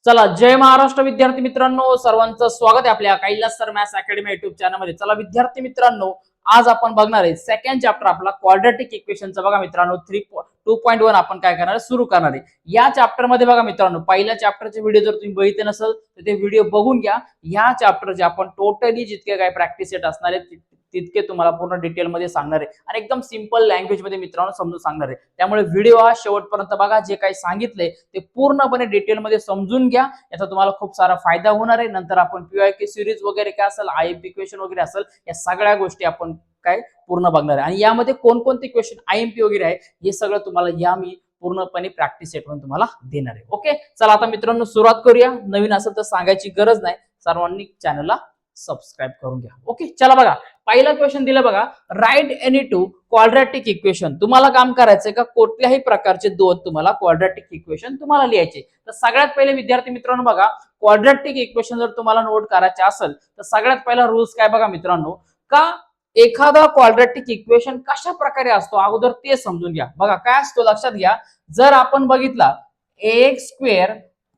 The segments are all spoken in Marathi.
चला, जय महाराष्ट्र विद्यार्थी मित्रांनो, सर्वांचं स्वागत आहे आपल्या Kailas sir maths academy YouTube चॅनलमध्ये। चला विद्यार्थी मित्रांनो, आज आपण बघणार आहे सेकंड चॅप्टर आपला क्वाड्रॅटिक इक्वेशनचा। बघा मित्रांनो 2.1 आपण काय करणार आहे, सुरू करणार आहे। या चॅप्टर मध्ये बघा मित्रांनो, पहिल्या चॅप्टरचे व्हिडिओ जर तुम्ही बघितले नसेल तर ते व्हिडिओ बघून घ्या। या चॅप्टरचे आपण टोटली जितके काय प्रॅक्टिस सेट असणार आहेत तितके तुम्हाला पूर्ण डिटेल मध्ये सांगणार आहे आणि एकदम सिंपल लँग्वेज मध्ये मित्रांनो समजून सांगणार आहे। त्यामुळे व्हिडिओ हा शेवटपर्यंत बघा, जे काही सांगितले ते पूर्णपणे डिटेल मध्ये समजून घ्या। याचा तुम्हाला खूप सारा फायदा होणार आहे। नंतर आपण पीवायक्यू सिरीज वगैरे काय असेल, आयएमपी क्वेश्चन वगैरे असेल, या सगळ्या गोष्टी आपण काय पूर्ण बघणार आहे। आणि यामध्ये कोणकोणते क्वेश्चन आयएमपी वगैरे आहे हे सगळं तुम्हाला या मी पूर्णपणे प्रॅक्टिस सेट म्हणून तुम्हाला देणार आहे। ओके, चला आता मित्रांनो सुरुवात करूया। नवीन असेल तर सांगायची गरज नाही, सर्वांनी चॅनलला सबस्क्राईब करून घ्या। ओके, चला बघा, पहिला क्वेश्चन दिला बघा, right any two quadratic equation. तुम्हाला काम करायचंय का कुठल्याही प्रकारचे दोन तुम्हाला क्वाड्रॅटिक इक्वेशन तुम्हाला लिहायचे। तर सगळ्यात पहिले विद्यार्थी मित्रांनो बघा, क्वाड्रॅटिक इक्वेशन जर तुम्हाला नोट करायचे असेल तर सगळ्यात पहिला रूल्स काय बघा मित्रांनो, का एखादा क्वाड्रॅटिक इक्वेशन कशा प्रकारे असतो अगोदर ते समजून घ्या। बघा काय असतो लक्षात घ्या, जर आपण बघितला ax square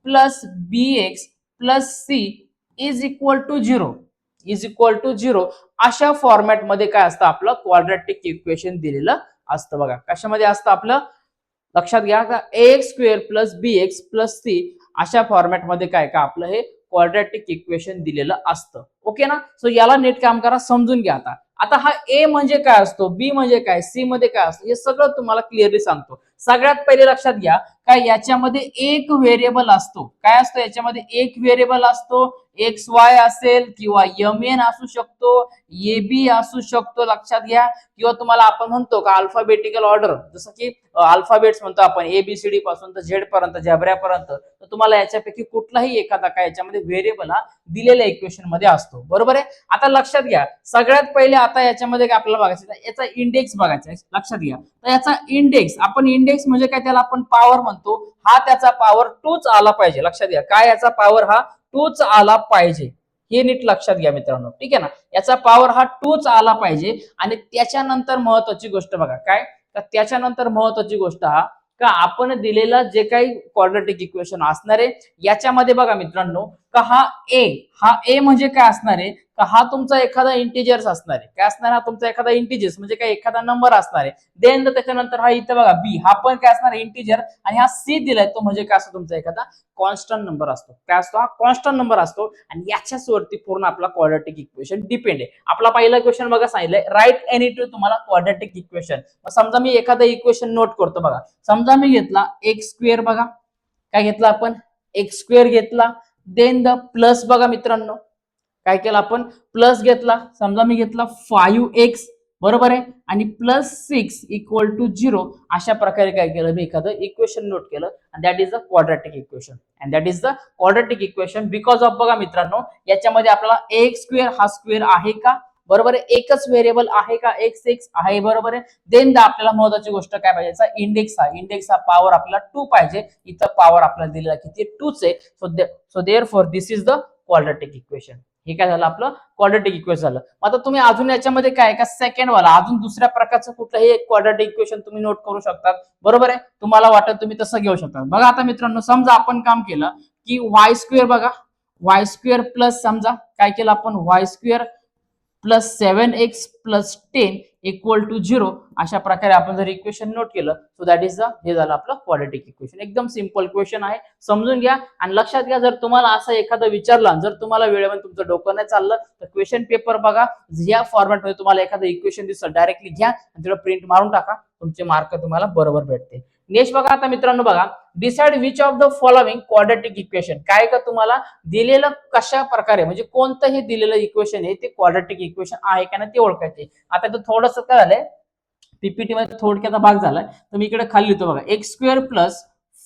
plus bx plus c is equal to 0 अशा फॉर्मॅट मध्ये काय असतं, आपलं क्वाड्रॅटिक इक्वेशन दिलेलं असतं। बघा कशामध्ये असतं आपलं, लक्षात घ्या का ax square plus bx plus c अशा फॉर्मॅट मध्ये काय का आपलं हे क्वाड्रॅटिक इक्वेशन दिलेलं असतं। ओके ना, सो याला नीट काम करा, समजून घ्या। आता आता हा a म्हणजे काय असतो, b म्हणजे काय, c मध्ये काय असतो, हे सगळं तुम्हाला क्लिअरली सांगतो। सगळ्यात पहिले लक्षात घ्या काय याच्यामध्ये एक व्हेरिएबल असतो। काय असतो याच्यामध्ये, एक व्हेरिएबल असतो। एक्स वाय असेल किंवा mn असू शकतो, ab असू शकतो, लक्षात घ्या। किंवा तुम्हाला आपण म्हणतो का अल्फाबेटिकल ऑर्डर, जसं की अल्फाबेट्स म्हणतो आपण ABCD पासून तर झेड पर्यंत, झेब्रापर्यंत, तर तुम्हाला याच्यापैकी कुठलाही एखादा काय याच्यामध्ये व्हेरिएबल हा दिलेल्या इक्वेशन मध्ये असतो, बरोबर आहे। आता लक्षात घ्या, सगळ्यात पहिले आता याच्यामध्ये काय आपल्याला बघायचं, याचा इंडेक्स बघायचा आहे। लक्षात घ्या, तर याचा इंडेक्स, आपण इंडेक्स म्हणजे काय, त्याला आपण पॉवर म्हणतो, हा त्याचा पॉवर 2च आला पाहिजे। लक्षात घ्या, काय याचा पॉवर हा 2च आला पाहिजे, हे नीट लक्षात घ्या मित्रांनो, ठीक आहे ना। याचा पॉवर हा 2च आला पाहिजे। आणि त्याच्यानंतर महत्वाची गोष्ट बघा काय, तर त्याच्यानंतर महत्वाची गोष्ट हा का आपण दिलेला जे काही क्वाड्रॅटिक इक्वेशन असणार आहे याच्यामध्ये बघा मित्रांनो, का हा ए म्हणजे काय असणार आहे, का हा तुमचा एखादा इंटिजर्स असणार आहे। काय असणार, हा तुमचा एखादा इंटिजर्स म्हणजे काय एखादा नंबर असणार आहे। देन त्याच्यानंतर हा इथे बघा बी, हा पण काय असणार आहे इंटिजर। आणि हा सी दिलाय तो म्हणजे काय असतो, तुमचा एखादा कॉन्स्टंट नंबर असतो। काय असतो, हा कॉन्स्टंट नंबर असतो। आणि याच्याच वरती पूर्ण आपला क्वाड्रॅटिक इक्वेशन डिपेंड आहे। आपला पहिला क्वेश्चन बघा सांगितलंय, राइट एनी टू तुम्हाला क्वाड्रॅटिक इक्वेशन। समजा मी एखादा इक्वेशन नोट करतो बघा, समजा मी घेतला एक्स स्क्वेअर, बघा काय घेतला आपण, एक्स स्क्वेअर घेतला। देन द प्लस, बघा मित्रांनो काय केलं आपण, प्लस घेतला। समजा मी घेतला 5x, बरोबर आहे, आणि प्लस 6 इक्वल टू 0 अशा प्रकारे काय केलं मी एखादं इक्वेशन नोट केलं, आणि that is the quadratic equation. And that is the quadratic equation because of, बघा मित्रांनो याच्यामध्ये आपल्याला एक्स स्क्वेअर हा स्क्वेअर आहे का, बरोबर आहे, एकच व्हेरिएबल आहे का, x आहे, बरोबर आहे। देन आपल्याला महत्वाची गोष्ट काय पाहिजे, इंडेक्स हा पॉवर आपल्याला 2 पाहिजे। इथं पॉवर आपल्याला दिलेला किती, 2च आहे। So therefore this is the quadratic equation. हे काय झालं, आपलं क्वाड्रॅटिक इक्वेशन झालं। आता तुम्ही अजून याच्यामध्ये काय का सेकंड वाला अजून दुसऱ्या प्रकारचं कुठलंही एक क्वाड्रॅटिक इक्वेशन तुम्ही नोट करू शकता, बरोबर आहे। तुम्हाला वाटत तुम्ही तसं घेऊ शकता। बघा आता मित्रांनो, समजा आपण काम केलं की वाय स्क्वेअर, बघा वाय स्क्वेअर प्लस, समजा काय केलं आपण, Y square plus 7x plus 10 equal to 0 अशा प्रकारे आपण जर इक्वेशन नोट केलं, सो दॅट इज द, हे झालं आपलं क्वाड्रॅटिक इक्वेशन। एकदम सिंपल क्वेश्चन आहे, समजून घ्या। आणि लक्षात घ्या, जर तुम्हाला असं एखादं विचारलं, जर तुम्हाला वेळेमध्ये तुमचं डोकं नाही चाललं तर क्वेश्चन पेपर बघा, या फॉर्मॅट मध्ये तुम्हाला एखादं इक्वेशन दिसतं, डायरेक्टली घ्या आणि तिला प्रिंट मारून टाका, तुमचे मार्क तुम्हाला बरोबर भेटते। नेक्स्ट बघा आता मित्रांनो, बघा decide which of the following quadratic equation, काय का तुम्हाला दिलेलं कशा प्रकारे, म्हणजे कोणतंही दिलेलं इक्वेशन आहे ते क्वाड्रॅटिक इक्वेशन आहे का नाही ते ओळखायचे। आता तो थोडस काय झालंय, पीपीटी मध्ये थोडक्याचा भाग झालाय, तर मी इकडे खाली लिहितो बघा, एक्स स्क्वेअर प्लस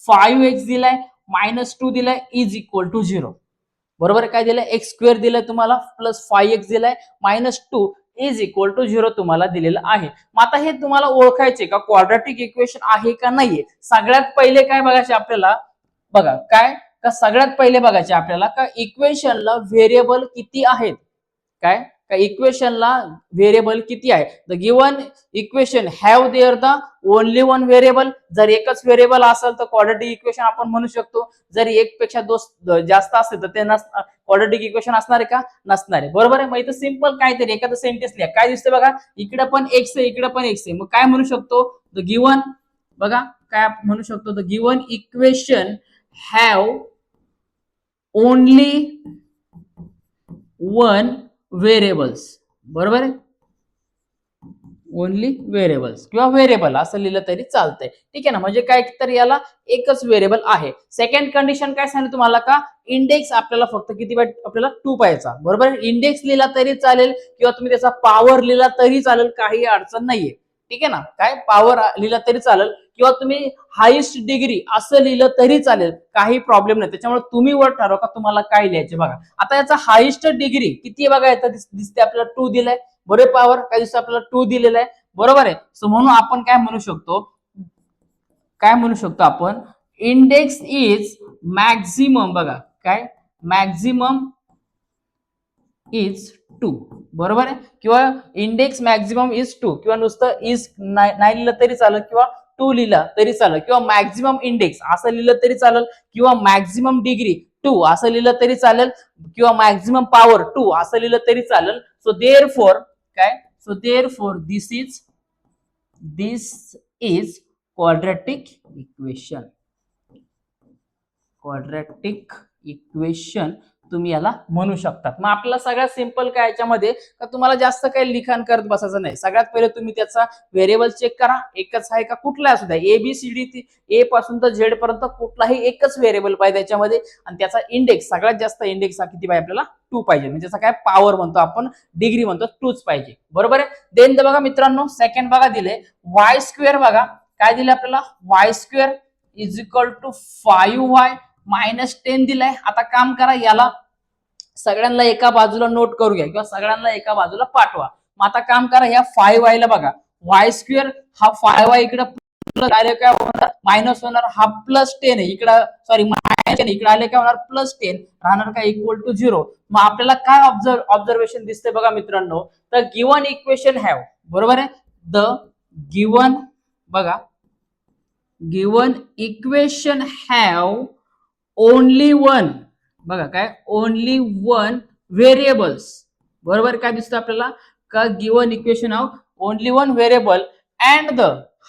5x दिलाय मायनस 2 दिलाय इज इक्वल टू 0, बरोबर। काय दिलंय, एक्स स्क्वेअर दिलाय तुम्हाला, प्लस 5x दिलाय मायनस 2 इज इक्वल टू 0 तुम्हाला दिलेलं आहे। मग आता हे तुम्हाला ओळखायचे का क्वाड्रॅटिक इक्वेशन आहे का नाहीये। सगळ्यात पहिले काय बघायचे आपल्याला, बघा काय का सगळ्यात पहिले बघायचे आपल्याला का इक्वेशनला व्हेरिएबल किती आहेत, काय का इक्वेशनला व्हेरिएबल किती आहे. The given equation have there the only one variable. जर एकच व्हेरिएबल असेल तर क्वाड्रॅटिक इक्वेशन आपण म्हणू शकतो. जर एक पेक्षा जास्त असेल तर ते क्वाड्रॅटिक इक्वेशन असणार आहे का, नसणार आहे. बरोबर आहे. मग इथं सिंपल काहीतरी एखादं सेंटेन्स लिहा. काय दिसतंय बघा, इकडे पण एक्स आहे इकडे पण एक्स आहे. मग काय म्हणू शकतो, द गिवन बघा काय म्हणू शकतो, the given equation have only one variables. बरोबर आहे. ओनली व्हेरिएबल्स किंवा व्हेरिएबल असं लिहिलं तरी चालतंय. ठीक आहे ना. म्हणजे काय तर याला एकच व्हेरिएबल आहे. सेकंड कंडिशन काय सांगितलं तुम्हाला, का इंडेक्स आपल्याला फक्त किती पाहिजे, आपल्याला 2 पाहायचा. बरोबर आहे. इंडेक्स लिहिला तरी चालेल किंवा तुम्ही त्याचा पॉवर लिहिला तरी चालेल, काही अडचण नाहीये. ठीक आहे ना. काय पॉवर लिहिला तरी चालेल किंवा तुम्ही हायेस्ट डिग्री असं लिहिलं तरी चालेल, काही प्रॉब्लेम नाही. त्याच्यामुळे तुम्ही वर ठरवा का तुम्हाला काय लिहायचे. बघा आता याचा हायेस्ट डिग्री किती आहे बघा, याचा दिसते आपल्याला 2 दिलाय. बरोबर. पॉवर काय दिसतं आपल्याला 2 दिलेला आहे. बरोबर आहे. सो म्हणून आपण काय म्हणू शकतो आपण, इंडेक्स इज मॅक्झिमम. बघा काय, मॅक्झिमम इज 2. बरोबर आहे. किंवा इंडेक्स मॅक्झिमम इज 2 किंवा नुसतं इज नाही लिहिलं तरी चालेल किंवा 2 लिहिला तरी चालेल किंवा मॅक्झिमम इंडेक्स असं लिहिलं तरी चालेल किंवा मॅक्झिमम डिग्री 2 असं लिहिलं तरी चालेल किंवा मॅक्झिमम पॉवर 2 असं लिहिलं तरी चालेल. सो देअरफॉर काय, so therefore this is quadratic equation. Quadratic equation तुम्ही याला म्हणू शकतात. मग आपल्याला सगळ्यात सिंपल काय याच्यामध्ये, का तुम्हाला जास्त काही लिखाण करत बसायचं नाही. सगळ्यात पहिले तुम्ही त्याचा व्हेरिएबल चेक करा, एकच आहे का, कुठला असू द्या, ABCD ए पासून तर झेड पर्यंत कुठलाही एकच व्हेरिएबल पाहिजे त्याच्यामध्ये. आणि त्याचा इंडेक्स सगळ्यात जास्त इंडेक्स हा किती पाहिजे आपल्याला, 2 पाहिजे. म्हणजे त्याचा काय पॉवर म्हणतो आपण, डिग्री म्हणतो, 2च पाहिजे. बरोबर आहे. देन बघा मित्रांनो, सेकंड बघा दिले वाय स्क्वेअर. बघा काय दिले आपल्याला, Y square is equal to 5y minus 10 दिलाय. आता काम करा, याला सगळ्यांना एका बाजूला नोट करू घ्या किंवा सगळ्यांना एका बाजूला पाठवा. मग आता काम करा, या 5y ला बघा, वाय स्क्वेअर हा 5y इकडे आले काय होणार, मायनस होणार, हा +10 आहे इकडे, सॉरी मायनस इकडे आले काय होणार, +10 राहणार काय, इक्वल टू 0. मग आपल्याला काय ऑब्झर्वेशन दिसते बघा मित्रांनो, तर गिवन इक्वेशन हॅव. बरोबर आहे. द गिवन बघा, given equation have only one. बघा काय, ओनली वन व्हेरिएबल्स. बरोबर. काय दिसतं आपल्याला, का given equation of only one variable and the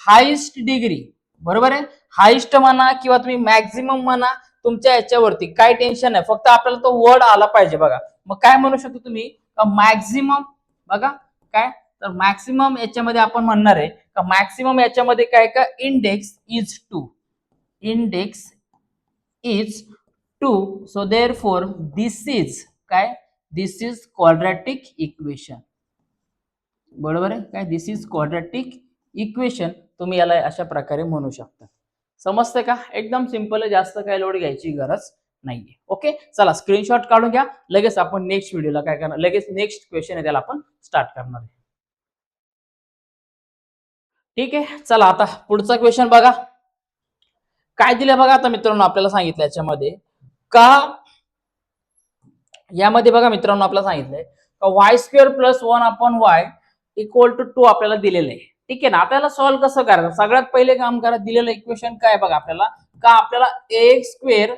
highest degree. बरोबर आहे. हायेस्ट म्हणा किंवा तुम्ही मॅक्झिमम म्हणा, तुमच्या याच्यावरती काय टेन्शन नाही, फक्त आपल्याला तो वर्ड आला पाहिजे. बघा मग काय म्हणू शकतो तुम्ही, का मॅक्झिमम. बघा काय, तर मॅक्झिमम याच्यामध्ये आपण म्हणणार आहे का मॅक्झिमम याच्यामध्ये काय, का index is 2. Index is 2. so therefore this is काय, दिस इज क्वाड्रॅटिक इक्वेशन. बरोबर आहे. काय, दिस इज क्वाड्रॅटिक इक्वेशन. तुम्ही याला अशा प्रकारे म्हणू शकता. समजतंय का, एकदम सिंपल आहे, जास्त काय लोड घ्यायची गरज नाहीये. ओके, चला स्क्रीनशॉट काढून घ्या. लगेच आपण नेक्स्ट व्हिडिओला काय करणार, लगेच नेक्स्ट क्वेश्चन आहे त्याला आपण स्टार्ट करणार आहे. ठीक आहे. चला आता पुढचा क्वेश्चन बघा काय दिलं. बघा आता मित्रांनो, आपल्याला सांगितलं याच्यामध्ये का, यामध्ये बघा मित्रांनो आपल्याला सांगितलंय का Y square plus 1/y equal to 2 आपल्याला दिलेलं आहे. ठीक आहे ना. आता याला सॉल्व्ह कसं करायचं, सगळ्यात पहिले काम करा, दिलेलं इक्वेशन काय बघा आपल्याला, का आपल्याला ax square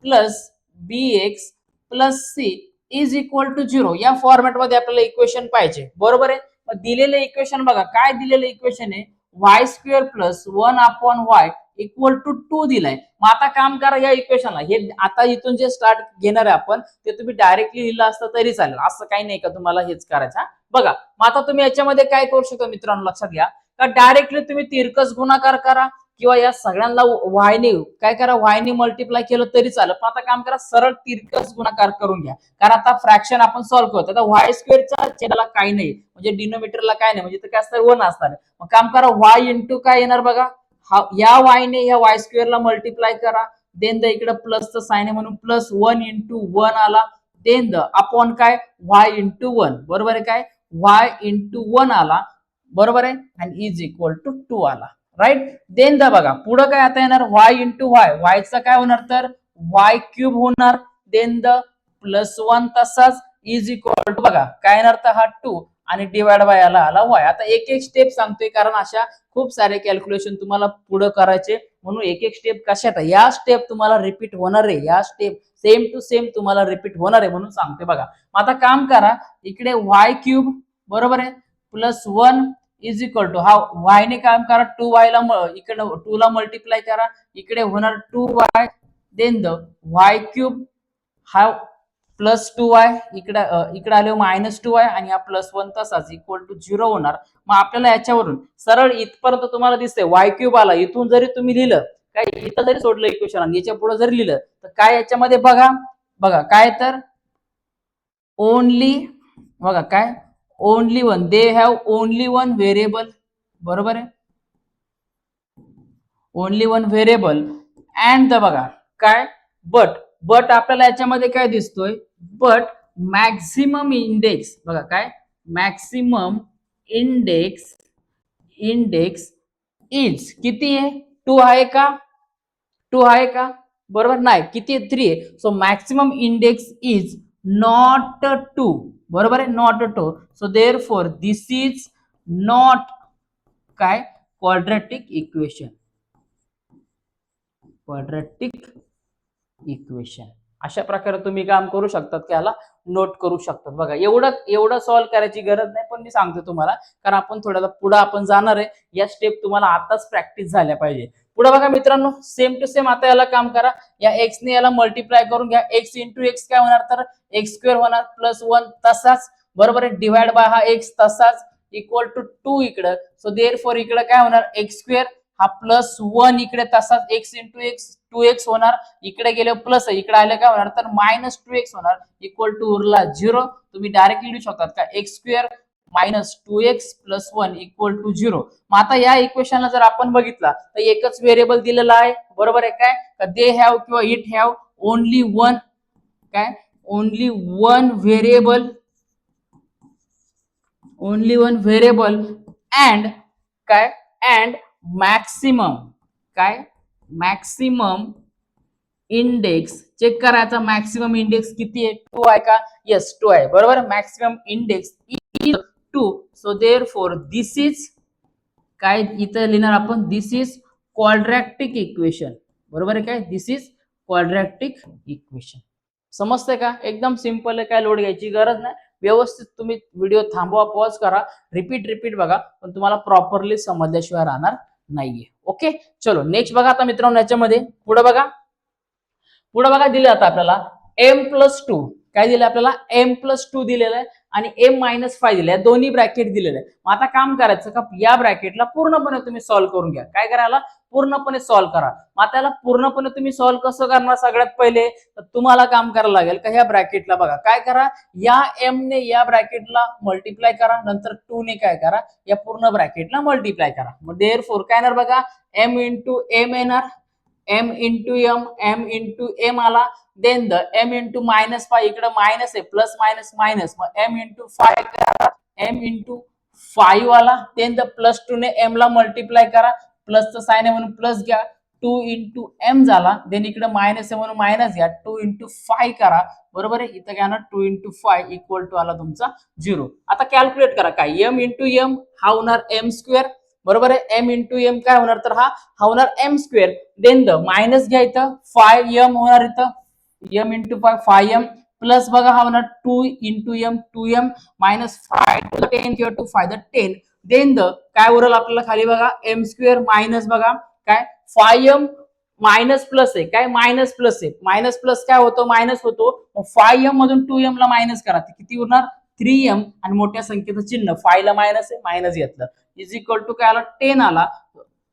plus bx plus c is equal to 0 या फॉर्मॅट मध्ये आपल्याला इक्वेशन पाहिजे. बरोबर आहे. मग दिलेलं इक्वेशन बघा, काय दिलेलं इक्वेशन आहे, Y square plus 1/y equal to 2 दिलाय. मग आता काम करा, या इक्वेशनला हे आता इथून जे स्टार्ट घेणार आहे आपण, ते तुम्ही डायरेक्टली लिहिलं असतं तरी चालेल, असं काही नाही का तुम्हाला हेच करायचं. बघा मग आता तुम्ही याच्यामध्ये काय करू शकता मित्रांनो, लक्षात घ्या का डायरेक्टली तुम्ही तिरकस गुणाकार करा किंवा या सगळ्यांना वायने काय करा, वायने मल्टिप्लाय केलं तरी चालेल. पण आता काम करा, सरळ तिरकस गुणाकार करून घ्या, कारण आता फ्रॅक्शन आपण सॉल्व्ह करतो. आता वाय स्क्वेअरचा छेदाला काही नाही, म्हणजे डिनोमिनेटरला काय नाही, म्हणजे काय असतं 1 असणार. मग काम करा, वाय इंटू काय येणार बघा, या वायने या वाय स्क्वेअरला मल्टिप्लाय करा, देन द इकडे प्लसचं साइन आहे म्हणून प्लस 1 इंटू 1 आला, देन द अपॉन काय, वाय इंटू 1. बरोबर आहे. काय, वाय इंटू 1 आला. बरोबर आहे. आणि इज इक्वल टू 2 आला. राईट. देन द बघा पुढं काय आता येणार, वाय इंटू वाय, वायचा काय होणार तर वाय क्यूब होणार, देन द +1 तसाच इज इक्वल टू बघा काय अर्थ हा 2 आणि डिवाइड बाय याला आला y. आता एक एक स्टेप सांगतोय कारण अशा खूप सारे कॅल्क्युलेशन तुम्हाला पुढे करायचे म्हणून एक एक स्टेप कशात या स्टेप तुम्हाला रिपीट होणार आहे या स्टेप सेम टू सेम तुम्हाला रिपीट होणार आहे म्हणून सांगते बघा. आता काम करा इकडे y क्यूब बरोबर आहे प्लस 1 इज इक्वल टू हा y ने काम करा 2y ला इकडे 2 ला मल्टिप्लाय करा इकडे होणार 2y then the y cube हा प्लस 2y इकडे आले मायनस 2y आणि हा प्लस 1 तसाच इक्वल टू 0 होणार. मग आपल्याला याच्यावरून सरळ इथपर्यंत तुम्हाला दिसतंय y क्यूब आला इथून जरी तुम्ही लिहिलं काय इथं जरी सोडलं इक्वेशन आणि याच्या पुढे जरी लिहिलं तर काय याच्यामध्ये बघा बघा काय तर ओनली बघा काय only one they have only one variable बरोबर आहे only one variable and the बघा काय बट आपल्याला याच्यामध्ये काय दिसतोय बट मॅक्सिमम इंडेक्स बघा काय मॅक्सिमम इंडेक्स इज किती आहे 2 आहे का 2 आहे का बरोबर नाही किती 3 आहे so maximum index is not 2 बरोबर आहे not 2 so therefore this is not काय क्वाड्रॅटिक इक्वेशन अशा प्रकारे तुम्ही काम करू शकतात की याला नोट करू शकतात बघा एवढं सॉल्व्ह करायची गरज नाही पण मी सांगतो तुम्हाला कारण आपण थोड्याला पुढे आपण जाणार आहे या स्टेप तुम्हाला आताच प्रॅक्टिस झाल्या पाहिजे. पुढे बघा मित्रांनो सेम टू सेम आता याला काम करा या x ने याला मल्टिप्लाय करून घ्या x इंटू एक्स काय होणार तर एक्स स्क्वेअर होणार प्लस 1 तसाच बरोबर आहे डिवाइड बाय हा x तसाच इक्वल टू 2 इकडे सो देअरफॉर इकडे काय होणार एक्स स्क्वेअर हा प्लस 1 इकडे तसाच x इंटू एक्स 2x होणार इकडे गेले प्लस इकडे आले काय होणार तर मायनस 2x होणार इक्वल टू उरला 0 तुम्ही डायरेक्टली लिहू शकतात का x square minus 2x plus 1 equal to 0. मग आता या इक्वेशनला जर आपण बघितला तर एकच व्हेरिएबल दिलेला आहे बरोबर आहे काय दे हॅव किंवा इट हॅव ओनली वन काय ओनली वन व्हेरिएबल अँड काय अँड मॅक्सिमम इंडेक्स चेक करायचा मॅक्सिमम इंडेक्स किती आहे 2 आहे का यस 2 आहे बरोबर maximum index is 2 so therefore this is काय इथं लिहिणार आपण दिस इज क्वाड्रॅटिक इक्वेशन बरोबर आहे काय दिस इज क्वाड्रॅटिक इक्वेशन. समजतंय का एकदम सिंपल आहे काय लोड घ्यायची गरज नाही व्यवस्थित तुम्ही व्हिडिओ थांबवा पॉज करा रिपीट बघा पण तुम्हाला प्रॉपरली समजल्याशिवाय राहणार नाहीये. ओके चलो नेक्स्ट बघा आता मित्रांनो याच्यामध्ये पुढे बघा दिलं आता आपल्याला m+2 काय दिलं आपल्याला m+2 दिलेलं आहे आणि m-5 दिलं आहे दोन्ही ब्रॅकेट दिलेले आहे. मग आता काम करायचं का या ब्रॅकेटला पूर्णपणे तुम्ही सॉल्व्ह करून घ्या काय करायला पूर्णपणे सॉल्व्ह करा. मग त्याला पूर्णपणे तुम्ही सॉल्व्ह कसं करणार सगळ्यात पहिले तर तुम्हाला काम करायला लागेल का ह्या ब्रॅकेटला बघा काय करा या m ने या ब्रॅकेटला मल्टिप्लाय करा नंतर 2 ने काय करा या पूर्ण ब्रॅकेटला मल्टिप्लाय करा. मग देअरफॉर काय येणार बघा m इंटू m येणार m इंटू m आला देन द m इंटू -5 इकडे मायनस आहे प्लस मायनस मग m इंटू 5 करा m इंटू 5 आला देन द प्लस 2 ने m ला मल्टिप्लाय करा प्लसचं साइन आहे म्हणून प्लस घ्या 2 इंटू m झाला देन इकडे मायनस आहे म्हणून मायनस घ्या 2 इंटू 5 करा बरोबर आहे इथं काय ना 2 इंटू 5 इक्वल टू आला तुमचा 0. आता कॅल्क्युलेट करा काय m इंटू m हा होणार m स्क्वेअर बरोबर आहे m इंटू m काय होणार तर हा होणार m square then the minus घ्या इथं 5m होणार इथं m इंटू 5m प्लस बघा हा होणार 2 into m 2m minus 5 to the 10 किंवा टू 5 द 10 देन द काय उरल आपल्याला खाली बघा m स्क्वेअर मायनस बघा काय 5m मायनस प्लस आहे काय मायनस प्लस आहे मायनस प्लस काय होतं मायनस होतो 5m मधून 2m ला मायनस करा किती उरणार 3m आणि मोठ्या संख्येचं चिन्ह 5 ला मायनस आहे मायनस घेतलं इज इक्वल टू काय आला 10 आला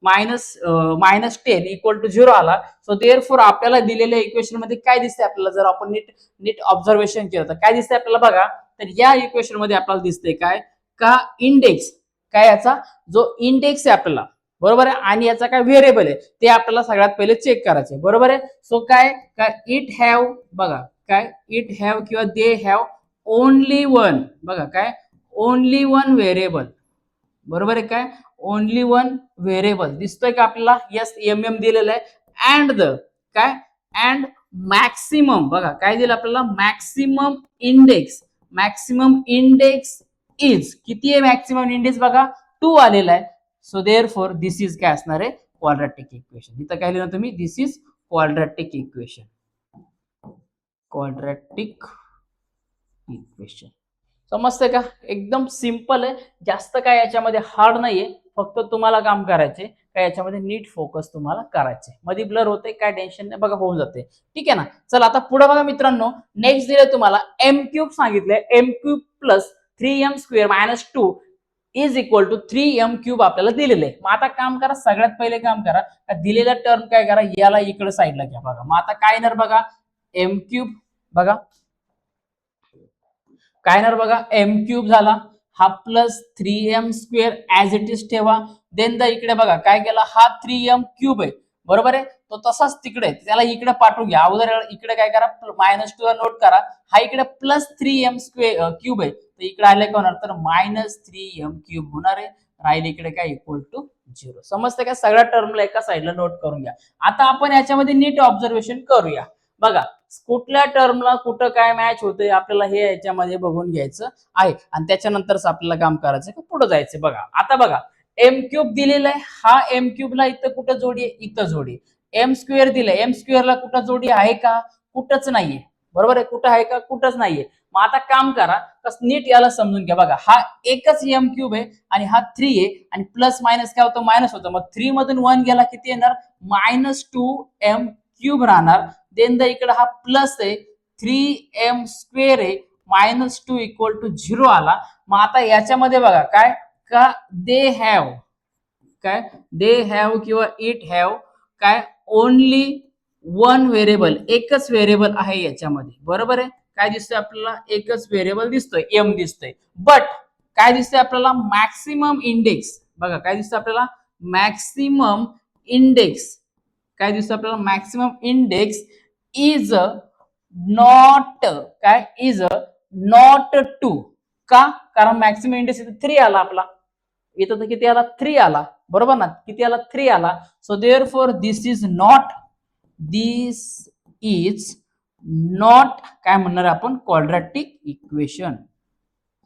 मायनस 10 इक्वल टू 0 आला. सो देअरफॉर आपल्याला दिलेल्या इक्वेशन मध्ये काय दिसतंय आपल्याला जर आपण नीट ऑब्झर्वेशन केलं तर काय दिसतंय आपल्याला बघा तर या इक्वेशन मध्ये आपल्याला दिसतंय काय का इंडेक्स काय याचा जो इंडेक्स आहे आपल्याला बरोबर आहे आणि याचा काय व्हेरिएबल आहे ते आपल्याला सगळ्यात पहिले चेक करायचे बरोबर आहे. सो काय इट हॅव बघा काय इट हॅव किंवा दे हॅव ओनली वन बघा काय ओनली वन व्हेरिएबल बरोबर आहे काय ओनली वन व्हेरिएबल दिसतोय का आपल्याला यस mm दिलेलं आहे अँड द काय अँड मॅक्सिमम बघा काय दिलं आपल्याला मॅक्सिमम मॅक्सिमम इंडेक्स इज, किती आहे मॅक्सिमम इंडेक्स बघा 2 आलेला आहे. सो देअरफॉर दिस इज काय असणार आहे, क्वाड्रॅटिक इक्वेशन. इथं काय लिहिलं तुम्ही, this is quadratic equation. Quadratic equation. समजतंय का? एकदम सिंपल आहे, जास्त काय याच्यामध्ये हार्ड नाहीये. फक्त तुम्हाला काम करायचे काय, याच्यामध्ये नीट फोकस तुम्हाला करायचे. मध्ये ब्लर होते, काय टेन्शन नाही बघा, होऊन जाते. ठीक आहे ना. चला आता पुढे बघा मित्रांनो, नेक्स्ट दिले तुम्हाला एम क्यूब सांगितलंय. M cube plus 3m square minus 2 is equal to 3m cube आपल्याला दिलेले. मग आता काम करा, सगळ्यात पहिले काम करा, दिलेला टर्म काय करा, याला इकडे साईडला घ्या बघा. मग आता काय येणार बघा, एम क्यूब बघा काय येणार बघा, एम क्यूब झाला, हा plus 3m square as it is ठेवा. देन द इकडे बघा काय केला, हा 3m क्यूब आहे बरोबर आहे, तो तसाच तिकडे, त्याला इकडे पाठवून घ्या. अगोदर इकडे काय करा, -2 नोट करा, हा इकडे प्लस 3m स्क्वेअर क्यूब आहे, तर इकडे आले काय होणार, तर -3m क्यूब होणार आहे. राहिले इकडे काय, इक्वल टू 0. समजते का? सगळ्या टर्मला एका साईडला नोट करून घ्या. आता आपण याच्यामध्ये नीट ऑब्झर्वेशन करूया बघा, कुठल्या टर्मला कुठं काय मॅच होतंय आपल्याला हे याच्यामध्ये बघून घ्यायचं आहे, आणि त्याच्यानंतरच आपल्याला काम करायचं पुढे जायचं. बघा आता बघा, एम क्यूब दिलेला आहे, हा एम क्यूबला इथं कुठं जोडी आहे, इथं जोडी. एम स्क्वेअर दिलंय, एम स्क्वेअरला कुठं जोडी आहे का, कुठंच नाहीये बरोबर आहे, कुठं आहे का, कुठंच नाहीये. मग आता काम करा, नीट याला समजून घ्या. बघा हा एकच एम क्यूब आहे आणि हा 3 आहे, आणि प्लस मायनस काय होतं, मायनस होतं. मग 3 मधून 1 गेला किती येणार, -2m क्यूब राहणार. देन द इकडे हा प्लस आहे, 3m स्क्वेअर आहे, -2 इक्वल टू 0 आला. मग आता याच्यामध्ये बघा काय का, दे हॅव काय, दे हॅव किंवा इट हॅव काय, ओनली वन व्हेरिएबल, एकच व्हेरिएबल आहे याच्यामध्ये बरोबर आहे. काय दिसतंय आपल्याला, एकच व्हेरिएबल दिसतोय, एम दिसतोय. बट काय दिसतंय आपल्याला, मॅक्सिमम इंडेक्स बघा, काय दिसतं आपल्याला, मॅक्सिमम इंडेक्स काय दिसतं आपल्याला, मॅक्सिमम इंडेक्स इज नॉट काय, इज नॉट 2. का, कारण मॅक्सिमम इंडेक्स इथे 3 आला आपला, इथं तर किती आला, 3 आला बरोबर ना, किती आला, 3 आला. So therefore this is not, this is not काय म्हणणार आपण, क्वाड्रॅटिक इक्वेशन.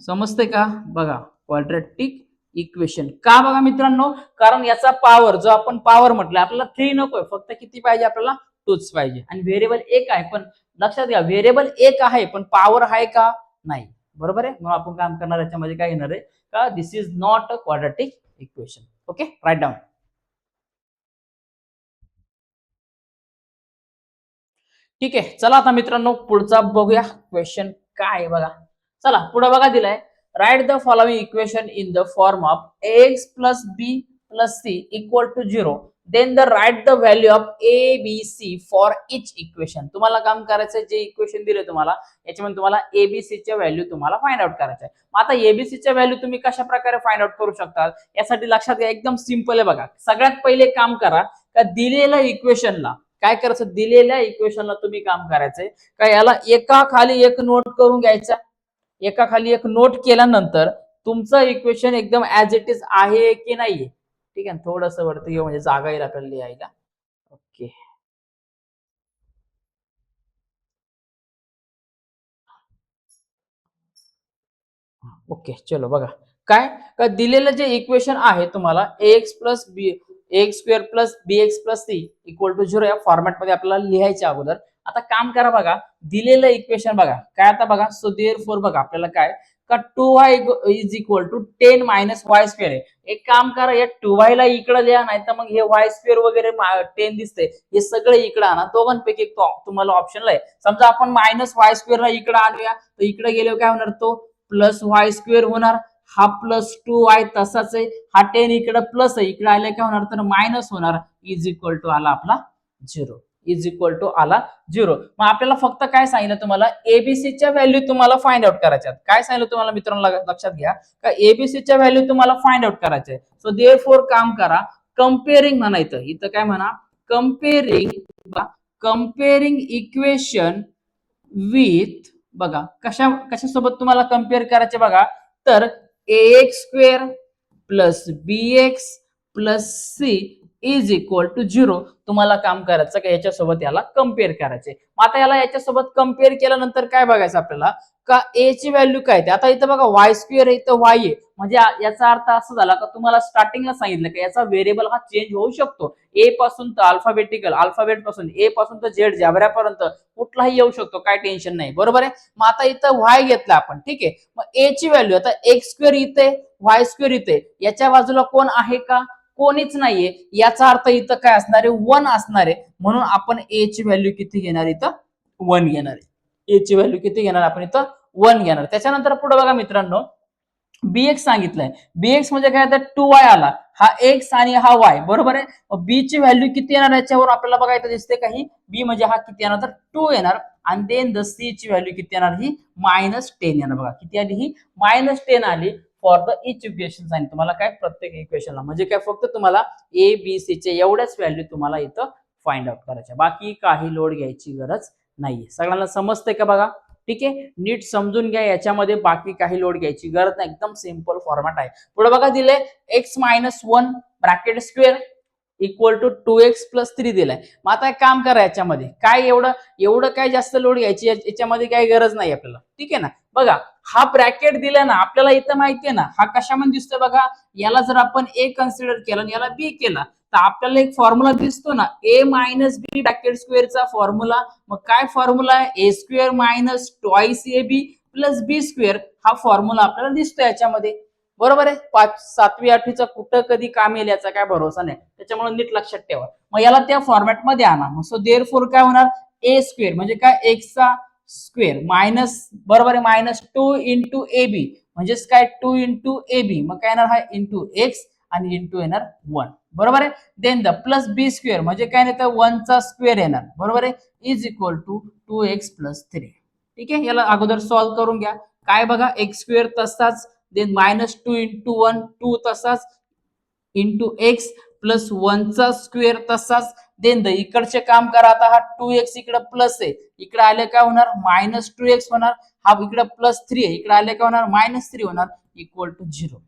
समजते का? बघा क्वाड्रॅटिक इक्वेशन का, बघा मित्रांनो, कारण याचा पॉवर, जो आपण पॉवर म्हटलं, आपल्याला 3 नकोय, फक्त किती पाहिजे आपल्याला, 2च पाहिजे. आणि व्हेरिएबल एक आहे, पण लक्षात घ्या व्हेरिएबल एक आहे पण पॉवर आहे का, नाही बरोबर आहे. मग आपण काम करणार याच्यामध्ये काय घेणार आहे का, this is not a quadratic equation. Okay, right down. ठीक आहे, चला आता मित्रांनो पुढचा बघूया क्वेश्चन काय आहे बघा. चला पुढे बघा दिलाय, write the following equation in the form of ax plus B plus C equal to 0. Then the write the value of A B C for each equation. तुम्हाला काम करायचं, जे इक्वेशन दिले तुम्हाला याच्यामध्ये तुम्हाला एबीसी च्या व्हॅल्यू तुम्हाला फाइंड आउट करायचं आहे. आता एबीसी च्या व्हॅल्यू तुम्ही कशा प्रकारे फाइंड आउट करू शकता, यासाठी लक्षात घ्या, एकदम सिंपल आहे बघा. सगळ्यात पहिले काम करा, का दिलेल्या इक्वेशनला काय करायचं, दिलेल्या इक्वेशनला तुम्ही काम करायचंय का, याला एका खाली एक नोट करून घ्यायचा. एका खाली एक नोट केल्यानंतर तुमचं इक्वेशन एकदम ऍज इट इज आहे की नाहीये. ठीक आहे, थोडस वरती घेऊ म्हणजे जागा येईल आपल्याला लिहायला. ओके, ओके चलो बघा, काय का दिलेलं जे इक्वेशन आहे तुम्हाला X plus B, X square plus B X plus C equal to 0 या फॉर्मॅट मध्ये आपल्याला लिहायचे अगोदर. आता काम करा बघा, दिलेलं इक्वेशन बघा काय, आता बघा सो देअरफॉर बघा आपल्याला काय का 2y is equal to 10 minus Y square आहे. एक काम करा, या 2y ला इकडे लिहा, नाही तर मग हे वाय स्क्वेअर वगैरे 10 दिसते, हे सगळे इकडे आणा. दोघांपैकी एक तुम्हाला ऑप्शनला आहे. समजा आपण मायनस वाय स्क्वेअर ला इकडे आणूया, तर इकडे गेल्यावर काय होणार, तो प्लस वाय स्क्वेअर होणार. हा प्लस 2y तसाच आहे, हा 10 इकडे प्लस आहे, इकडे आले काय होणार, तर मायनस होणार. इज इक्वल टू आला आपला 0, इज इक्वल टू आला 0. मग आपल्याला फक्त काय सांगितलं, तुम्हाला एबीसी च्या व्हॅल्यू तुम्हाला फाइंड आउट करायच्या. काय सांगितलं तुम्हाला मित्रांनो, लक्षात घ्या का एबीसी च्या व्हॅल्यू तुम्हाला फाइंड आउट करायचे. सो देअरफॉर काम करा, कम्पेअरिंग म्हणायचं, इथं काय म्हणा, कम्पेअरिंग, कम्पेअरिंग इक्वेशन विथ बघा कशा कशासोबत तुम्हाला कम्पेअर करायचे बघा, तर ax square plus bx plus C is equal to 0 तुम्हाला काम करायचं का याच्यासोबत याला कम्पेअर करायचे. मग आता याला याच्यासोबत कम्पेअर केल्यानंतर काय बघायचं आपल्याला का ए ची व्हॅल्यू काय ते. आता इथं बघा वाय स्क्वेअर आहे इथं वाय आहे, म्हणजे याचा अर्थ असा झाला का तुम्हाला स्टार्टिंगला सांगितलं की याचा व्हेरिएबल हा चेंज होऊ शकतो. ए पासून तर अल्फाबेट पासून ए पासून तर झेड जॅबऱ्यापर्यंत कुठलाही येऊ शकतो, काय टेन्शन नाही, बरोबर आहे. मग आता इथं वाय घेतला आपण, ठीक आहे. मग ए ची व्हॅल्यू आता एक्स स्क्वेअर इथे वाय स्क्वेअर इथे, याच्या बाजूला कोण आहे का, कोणीच नाहीये. याचा अर्थ इथं काय असणार आहे, 1 असणार आहे. म्हणून आपण ए ची व्हॅल्यू किती घेणार, इथं 1 घेणार आहे. ए ची व्हॅल्यू किती घेणार आपण, इथं 1 घेणार. त्याच्यानंतर पुढे बघा मित्रांनो, बीएक्स सांगितलंय. बीएक्स म्हणजे काय, तर 2y आला, हा एक्स आणि हा वाय, बरोबर आहे. बी ची व्हॅल्यू किती येणार याच्यावर आपल्याला बघायचं दिसते काही, बी म्हणजे हा किती येणार, तर 2 येणार. आणि देन द सी ची व्हॅल्यू किती येणार, ही -10 येणार. बघा किती आली, ही -10 आली for the each equation sign. तुम्हाला काय प्रत्येक इक्वेशनला, म्हणजे काय फक्त तुम्हाला ए बी सी चे एवढ्याच व्हॅल्यू तुम्हाला इथं फाइंड आउट करायच्या, बाकी काही लोड घ्यायची गरज नाहीये. सगळ्यांना समजतंय का बघा, ठीक आहे. नीट समजून घ्या, याच्यामध्ये बाकी काही लोड घ्यायची गरज नाही, एकदम सिंपल फॉर्मॅट आहे. पुढे बघा दिले x-1 bracket square equal to 2x + 3 दिलाय. मग आता एक काम करा, याच्यामध्ये काय एवढं काय जास्त लोड घ्यायची याच्यामध्ये काही गरज नाही आपल्याला, ठीक आहे ना. बघा हा ब्रॅकेट दिला ना आपल्याला, इथं माहितीये ना हा कशामध्ये दिसतोय बघा. याला जर आपण ए कन्सिडर केलं आणि याला बी केला तर आपल्याला एक फॉर्म्युला दिसतो ना, a - b ब्रॅकेट स्क्वेअरचा फॉर्म्युला. मग काय फॉर्म्युला आहे, a square minus twice ab plus b square, हा फॉर्म्युला आपल्याला दिसतो याच्यामध्ये, बरोबर आहे. 7वी 8वीचा कुठं कधी काम येईल याचा काय भरोसा नाही, त्याच्यामुळे नीट लक्षात ठेवा. मग याला त्या फॉर्मॅट मध्ये आणा. मग सो देअरफॉर काय होणार, a स्क्वेअर म्हणजे काय एक्सचा स्क्वेअर मायनस, बरोबर आहे, -2 इंटू ab म्हणजेच काय 2 इंटू ab, मग काय येणार हा इंटू एक्स आणि इंटू येणार 1, बरोबर आहे. Then the plus B square म्हणजे काय नाही तर 1 चा स्क्वेअर येणार, बरोबर आहे, इज इक्वल टू 2x + 3. ठीक आहे. याला अगोदर सॉल्व्ह करून घ्या. काय बघा, एक्स स्क्वेअर तसाच, देन -2 इंटू 1 2 तसाच, इंटू एक्स प्लस 1 चा स्क्वेअर तसाच. देन द इकडचे काम करा. आता हा 2x इकडे प्लस आहे, इकडे आले काय होणार -2x होणार. हा इकडे +3 आहे, इकडे आले काय होणार -3 होणार, इक्वल टू 0.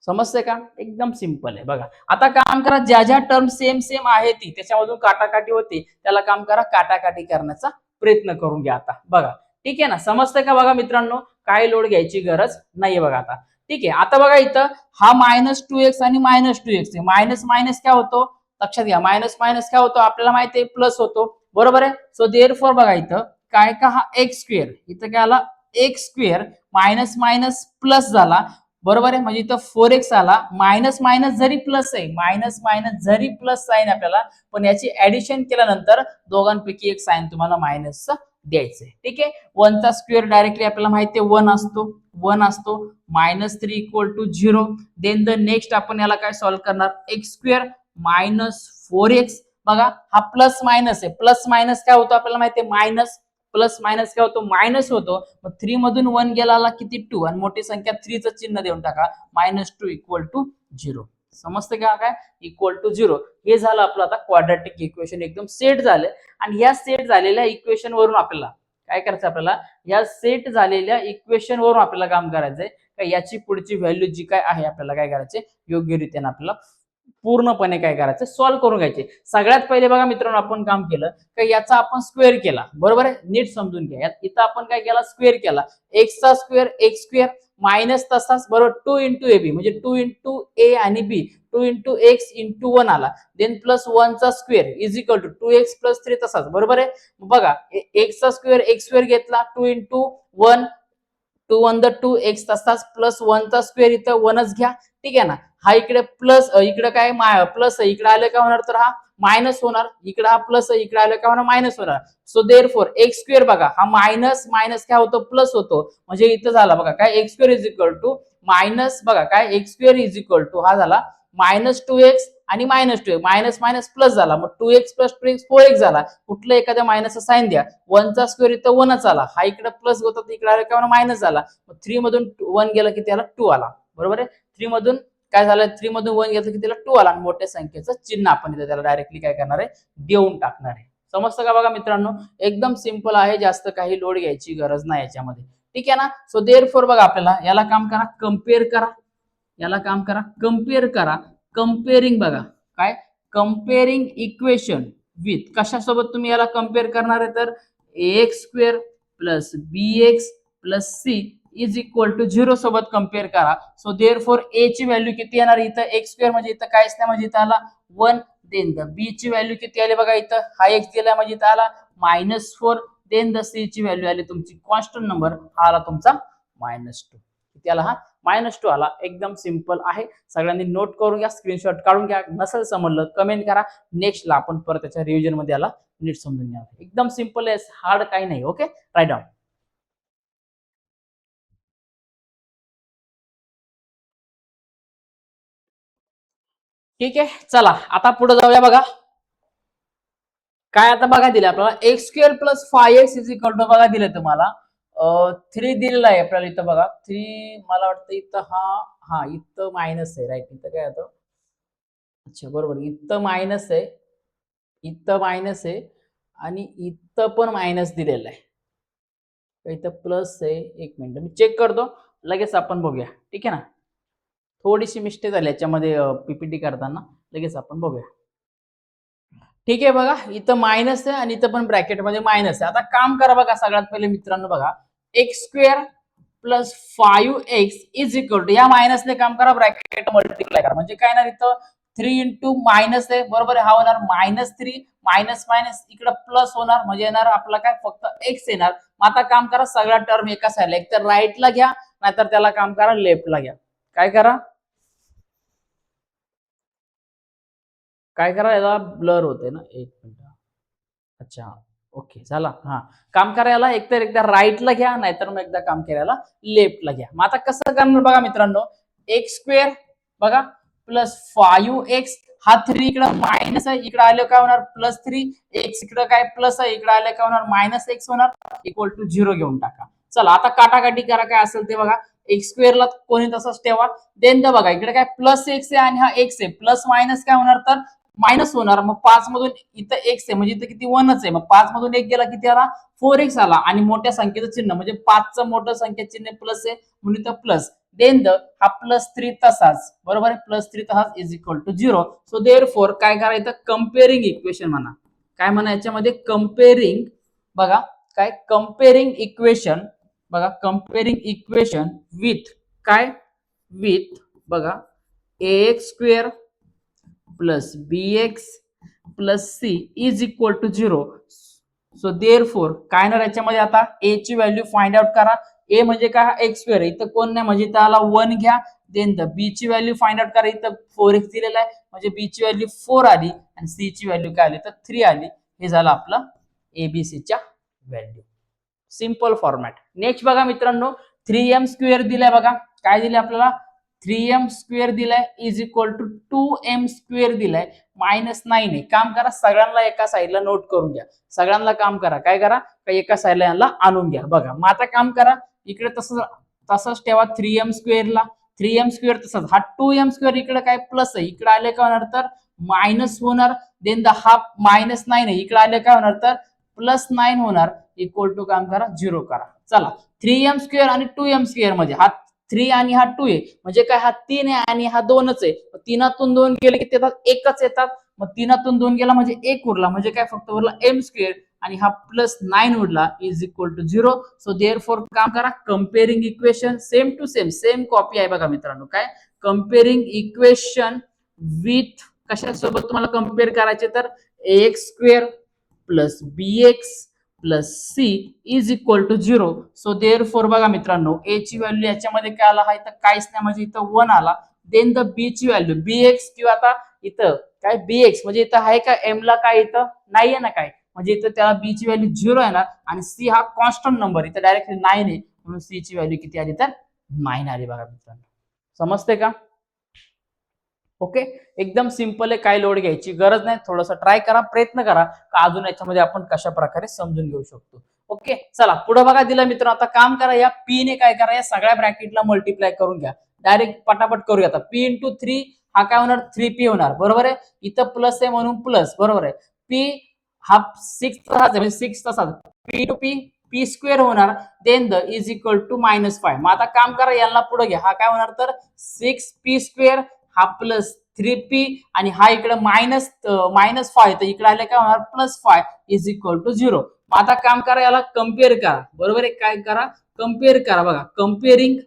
समजते का, एकदम सिंपल आहे. बघा आता काम करा, ज्या ज्या टर्म सेम सेम आहे ती त्याच्यामधून काटाकाटी होती, त्याला काम करा काटाकाटी करण्याचा प्रयत्न करून घ्या. आता बघा, ठीक आहे ना, समजतंय का बघा मित्रांनो, काय लोड घ्यायची गरज नाहीये. बघा आता ठीक आहे. आता बघा इथं हा -2x आणि -2x आहे, मायनस मायनस काय होतो लक्षात घ्या, मायनस मायनस काय होतो आपल्याला माहिती आहे प्लस होतो, बरोबर आहे. सो देअरफॉर बघा इथं काय का, हा एक्स स्क्वेअर इथं काय आला, x square minus minus plus झाला, बरोबर आहे. म्हणजे इथं 4x आला, मायनस मायनस जरी प्लस आहे, मायनस मायनस जरी प्लस साइन आपल्याला, पण याची ऍडिशन केल्यानंतर दोघांपैकी एक साइन तुम्हाला मायनसचा द्यायचंय, ठीक आहे. 1 चा स्क्वेअर डायरेक्टली आपल्याला माहिती आहे 1 असतो, 1 असतो, -3 equal to 0. Then the next आपण याला काय सॉल्व्ह करणार, एक्स स्क्वेअर -4x. बघा हा प्लस मायनस आहे, प्लस मायनस काय होतो आपल्याला माहिती आहे, मायनस प्लस मायनस काय होतो, मायनस होतो. मग 3 मधून 1 गेला किती 2, आणि मोठी संख्या 3 चं चिन्ह देऊन टाका, -2 इक्वल टू 0. समजते का, काय इक्वल टू 0. हे झालं आपलं आता क्वाड्रॅटिक इक्वेशन एकदम सेट झालं. आणि या सेट झालेल्या इक्वेशन वरून आपल्याला काय करायचं, आपल्याला या सेट झालेल्या इक्वेशन वरून आपल्याला काम करायचंय का याची पुढची व्हॅल्यू जी काय आहे आपल्याला काय करायचे, योग्य रीतीने आपल्याला पूर्णपणे काय करायचं, सॉल्व्ह करून घ्यायचे. सगळ्यात पहिले बघा मित्रांनो, आपण काम केलं का याचा आपण स्क्वेअर केला, बरोबर आहे. नीट समजून घ्या, इथं आपण काय केला, स्क्वेअर केला, एक्स चा स्क्वेअर एक्स स्क्वेअर मायनस तसाच, बरोबर, 2 इंटू ए बी म्हणजे 2 इंटू ए आणि बी, 2 इंटू एक्स इंटू 1 आला, देन प्लस 1 चा square is equal to 2x + 3 तसाच, बरोबर आहे. बघा एक्स चा स्क्वेअर एक्स स्क्वेअर घेतला, 2 इंटू 1 2 1 द 2 एक्स तसाच, प्लस 1 चा स्क्वेअर इथं 1च घ्या, ठीक आहे ना. हा इकडे प्लस, इकडे काय प्लस आहे, इकडे आलं काय होणार, तर हा मायनस होणार, इकडे हा प्लस आहे, इकडे आलं काय होणार मायनस होणार. सो देअरफॉर एक्स स्क्वेअर बघा हा मायनस मायनस काय होतो, प्लस होतो, म्हणजे इथं झाला बघा काय x square is equal to minus, बघा काय x square is equal to हा झाला -2x आणि -2x, मायनस मायनस प्लस झाला, मग 2x + 2x 4x झाला. कुठलं एखाद्या मायनसचा साइन द्या, 1 चा स्क्वेअर इथं 1च आला, हा इकडे प्लस होता इकडे आला काय मायनस झाला, मग 3 मधून 1 गेला की त्याला 2 आला, बरोबर आहे. 3 मधून काय झालं, 3 मधून 1 घेतलं की त्याला 2 आला, आणि मोठ्या संख्येचं चिन्ह आपण इथे त्याला डायरेक्टली काय करणार आहे, देऊन टाकणार आहे. समजतं का बघा मित्रांनो, एकदम सिंपल आहे, जास्त काही लोड घ्यायची गरज नाही याच्यामध्ये, ठीक आहे ना. सो देअरफॉर बघा आपल्याला याला काम करा, कम्पेअर करा, याला काम करा कम्पेअर करा, कम्पेअरिंग बघा काय कंपेअरिंग इक्वेशन विथ कशासोबत तुम्ही याला कम्पेअर करणार आहे तर ax square plus bx plus c is equal to 0 सोबत कम्पेअर करा. सो देअरफॉर a ची व्हॅल्यू किती येणार इथं x स्क्वेअर म्हणजे इथं काहीच नाही म्हणजे इथं आला 1. देन द b ची व्हॅल्यू किती आली बघा इथं हा x दिला म्हणजे इथं आला -4. देन द c ची व्हॅल्यू आली तुमची कॉन्स्टंट नंबर हा आला तुमचा -2. किती आला हा -2 आला. एकदम सिंपल आहे. सगळ्यांनी नोट करून घ्या, स्क्रीनशॉट काढून घ्या. नसेल समजलं कमेंट करा. नेक्स्टला आपण परत त्याच्या रिव्हिजन मध्ये याला नीट समजून घ्या. एकदम सिंपल आहे, हार्ड काही नाही. Okay, right down. ठीक आहे, चला आता पुढे जाऊया. बघा काय आता बघा दिले आपल्याला x square plus 5x is equal to बघा दिले तुम्हाला 3 दिलेला आहे आपल्याला इथं बघा 3. मला वाटतं इथं हा इथं मायनस आहे राईट. इथं काय होतं अच्छा बरोबर इथं मायनस आहे, इथं मायनस आहे आणि इथं पण मायनस दिलेलं आहे. इथं प्लस आहे. एक मिनिट मी चेक करतो लगेच आपण बघूया. ठीक आहे ना, थोडीशी मिस्टेक झाली याच्यामध्ये पीपीटी करताना. लगेच आपण बघूया. ठीक आहे बघा इथं मायनस आहे आणि इथं पण ब्रॅकेट मध्ये मायनस आहे. आता काम करा बघा सगळ्यात पहिले मित्रांनो बघा x square plus 5x is equal to या मायनसने काम करा ब्रॅकेट मल्टिप्लाय करा म्हणजे काय ना इथं 3 इंटू मायनस आहे बरोबर आहे. हा होणार -3 मायनस मायनस इकडे प्लस होणार म्हणजे येणार आपला काय फक्त x येणार. मग आता काम करा सगळ्या टर्म एका साईडला एक तर राईटला घ्या नाहीतर त्याला काम करा लेफ्टला घ्या. काय करा काय करा याला ब्लर होते ना एक मिनिट. अच्छा ओके झाला. हा काम करायला एकतर एकदा राईटला घ्या नाहीतर मग एकदा काम करायला लेफ्टला घ्या. मग आता कसं करणार बघा मित्रांनो एक्स स्क्वेअर बघा प्लस 5x हा 3 इकडे मायनस आहे इकडे आलं काय होणार +3 x इकडे काय प्लस आहे इकडे आलं काय होणार -x होणार इक्वल टू 0 घेऊन टाका. चला आता काटाकाटी करा काय असेल ते बघा एक्स स्क्वेअरला कोणी तसंच ठेवा. देन द बघा इकडे काय +x आहे आणि हा x आहे प्लस मायनस काय होणार तर मायनस होणार. मग 5 मधून इथं x आहे म्हणजे इथं किती 1च आहे. मग 5 मधून 1 गेला किती आला 4x आला आणि मोठ्या संख्येचं चिन्ह म्हणजे 5चं मोठं संख्येचं चिन्ह प्लस आहे म्हणून इथं प्लस. देन द हा +3 तसाच बरोबर आहे +3 तसाच is equal to 0. So therefore काय करायचं कंपेअरिंग इक्वेशन म्हणा. काय म्हणा याच्यामध्ये कंपेअरिंग बघा काय कंपेअरिंग इक्वेशन बघा कंपेअरिंग इक्वेशन विथ काय विथ बघा ax square plus bx plus c is equal to 0. So therefore काय ना याच्यामध्ये आता a ची व्हॅल्यू फाइंड आउट करा. a म्हणजे काय एक्स स्क्वेअर इथं कोण नाही म्हणजे त्याला 1 घ्या. देन द b ची व्हॅल्यू फाइंड आउट करा. इथं 4x दिलेला आहे म्हणजे b ची व्हॅल्यू 4 आली आणि c ची व्हॅल्यू काय आली तर 3 आली. हे झालं आपलं abc च्या व्हॅल्यू. Simple format. नेक्स्ट बघा मित्रांनो 3m स्क्वेअर दिलाय बघा काय दिले आपल्याला 3m स्क्वेअर दिलाय is equal to 2m square दिलाय -9 आहे. काम करा सगळ्यांना एका साईडला नोट करून घ्या. सगळ्यांना काम करा काय करा एका साईडला यांना आणून घ्या. बघा मग आता काम करा इकडे तसंच ठेवा 3m स्क्वेअरला 3m स्क्वेअर तसंच हा 2m स्क्वेअर इकडे काय प्लस आहे इकडे आले काय होणार तर मायनस होणार. देन द हा -9 आहे इकडे आले काय होणार तर +9 होणार इक्वल टू काम करा 0 करा. चला 3m स्क्वेअर आणि 2m स्क्वेअर मध्ये हा 3 आणि हा 2 आहे म्हणजे काय हा 3 आहे आणि हा 2च आहे. तीनातून 2 गेले किती येतात एकच येतात. मग तीनातून 2 गेला म्हणजे 1 उरला म्हणजे काय फक्त उरला m स्क्वेअर आणि हा +9 उरला is equal to 0. So therefore काम करा comparing equation same to same copy आहे बघा मित्रांनो काय कंपेअरिंग इक्वेशन विथ कशासोबत तुम्हाला कम्पेअर करायचे तर ax square plus bx plus c is equal to 0. So therefore बघा मित्रांनो a ची व्हॅल्यू याच्यामध्ये काय आला आहे तर काहीच नाही म्हणजे इथं 1 आला. देन द b ची व्हॅल्यू bx किंवा आता इथं काय bx म्हणजे इथं आहे का m ला काय इथं नाहीये ना काय म्हणजे इथं त्याला b ची व्हॅल्यू 0 येणार आणि c हा कॉन्स्टंट नंबर इथं डायरेक्टली 9 आहे म्हणून c ची व्हॅल्यू किती आली तर 9 आली बघा मित्रांनो. समजते का ओके एकदम सिंपल आहे. काय लोड घ्यायची गरज नाही. थोडंसं ट्राय करा प्रयत्न करा का अजून याच्यामध्ये आपण कशा प्रकारे समजून घेऊ शकतो. ओके चला पुढे बघा दिलं मित्र. आता काम करा या p ने काय करा या सगळ्या ब्रॅकेटला मल्टिप्लाय करून घ्या. डायरेक्ट पटापट करूया. आता p इंटू 3 हा काय होणार 3p होणार बरोबर आहे. इथं प्लस आहे म्हणून प्लस बरोबर आहे. p हा 6 तसाच आहे म्हणजे 6 तसाच p टू p स्क्वेअर होणार. Then the is equal to -5. मग आता काम करा यांना पुढे घ्या. हा काय होणार तर 6p स्क्वेअर हा 3p आणि हा इकडे -5 तर इकडे आले काय होणार +5 इज इक्वल टू 0. आता काम करा, याला कम्पेअर करा. बरोबर आहे, काय करा कम्पेअर करा. बघा कम्पेअरिंग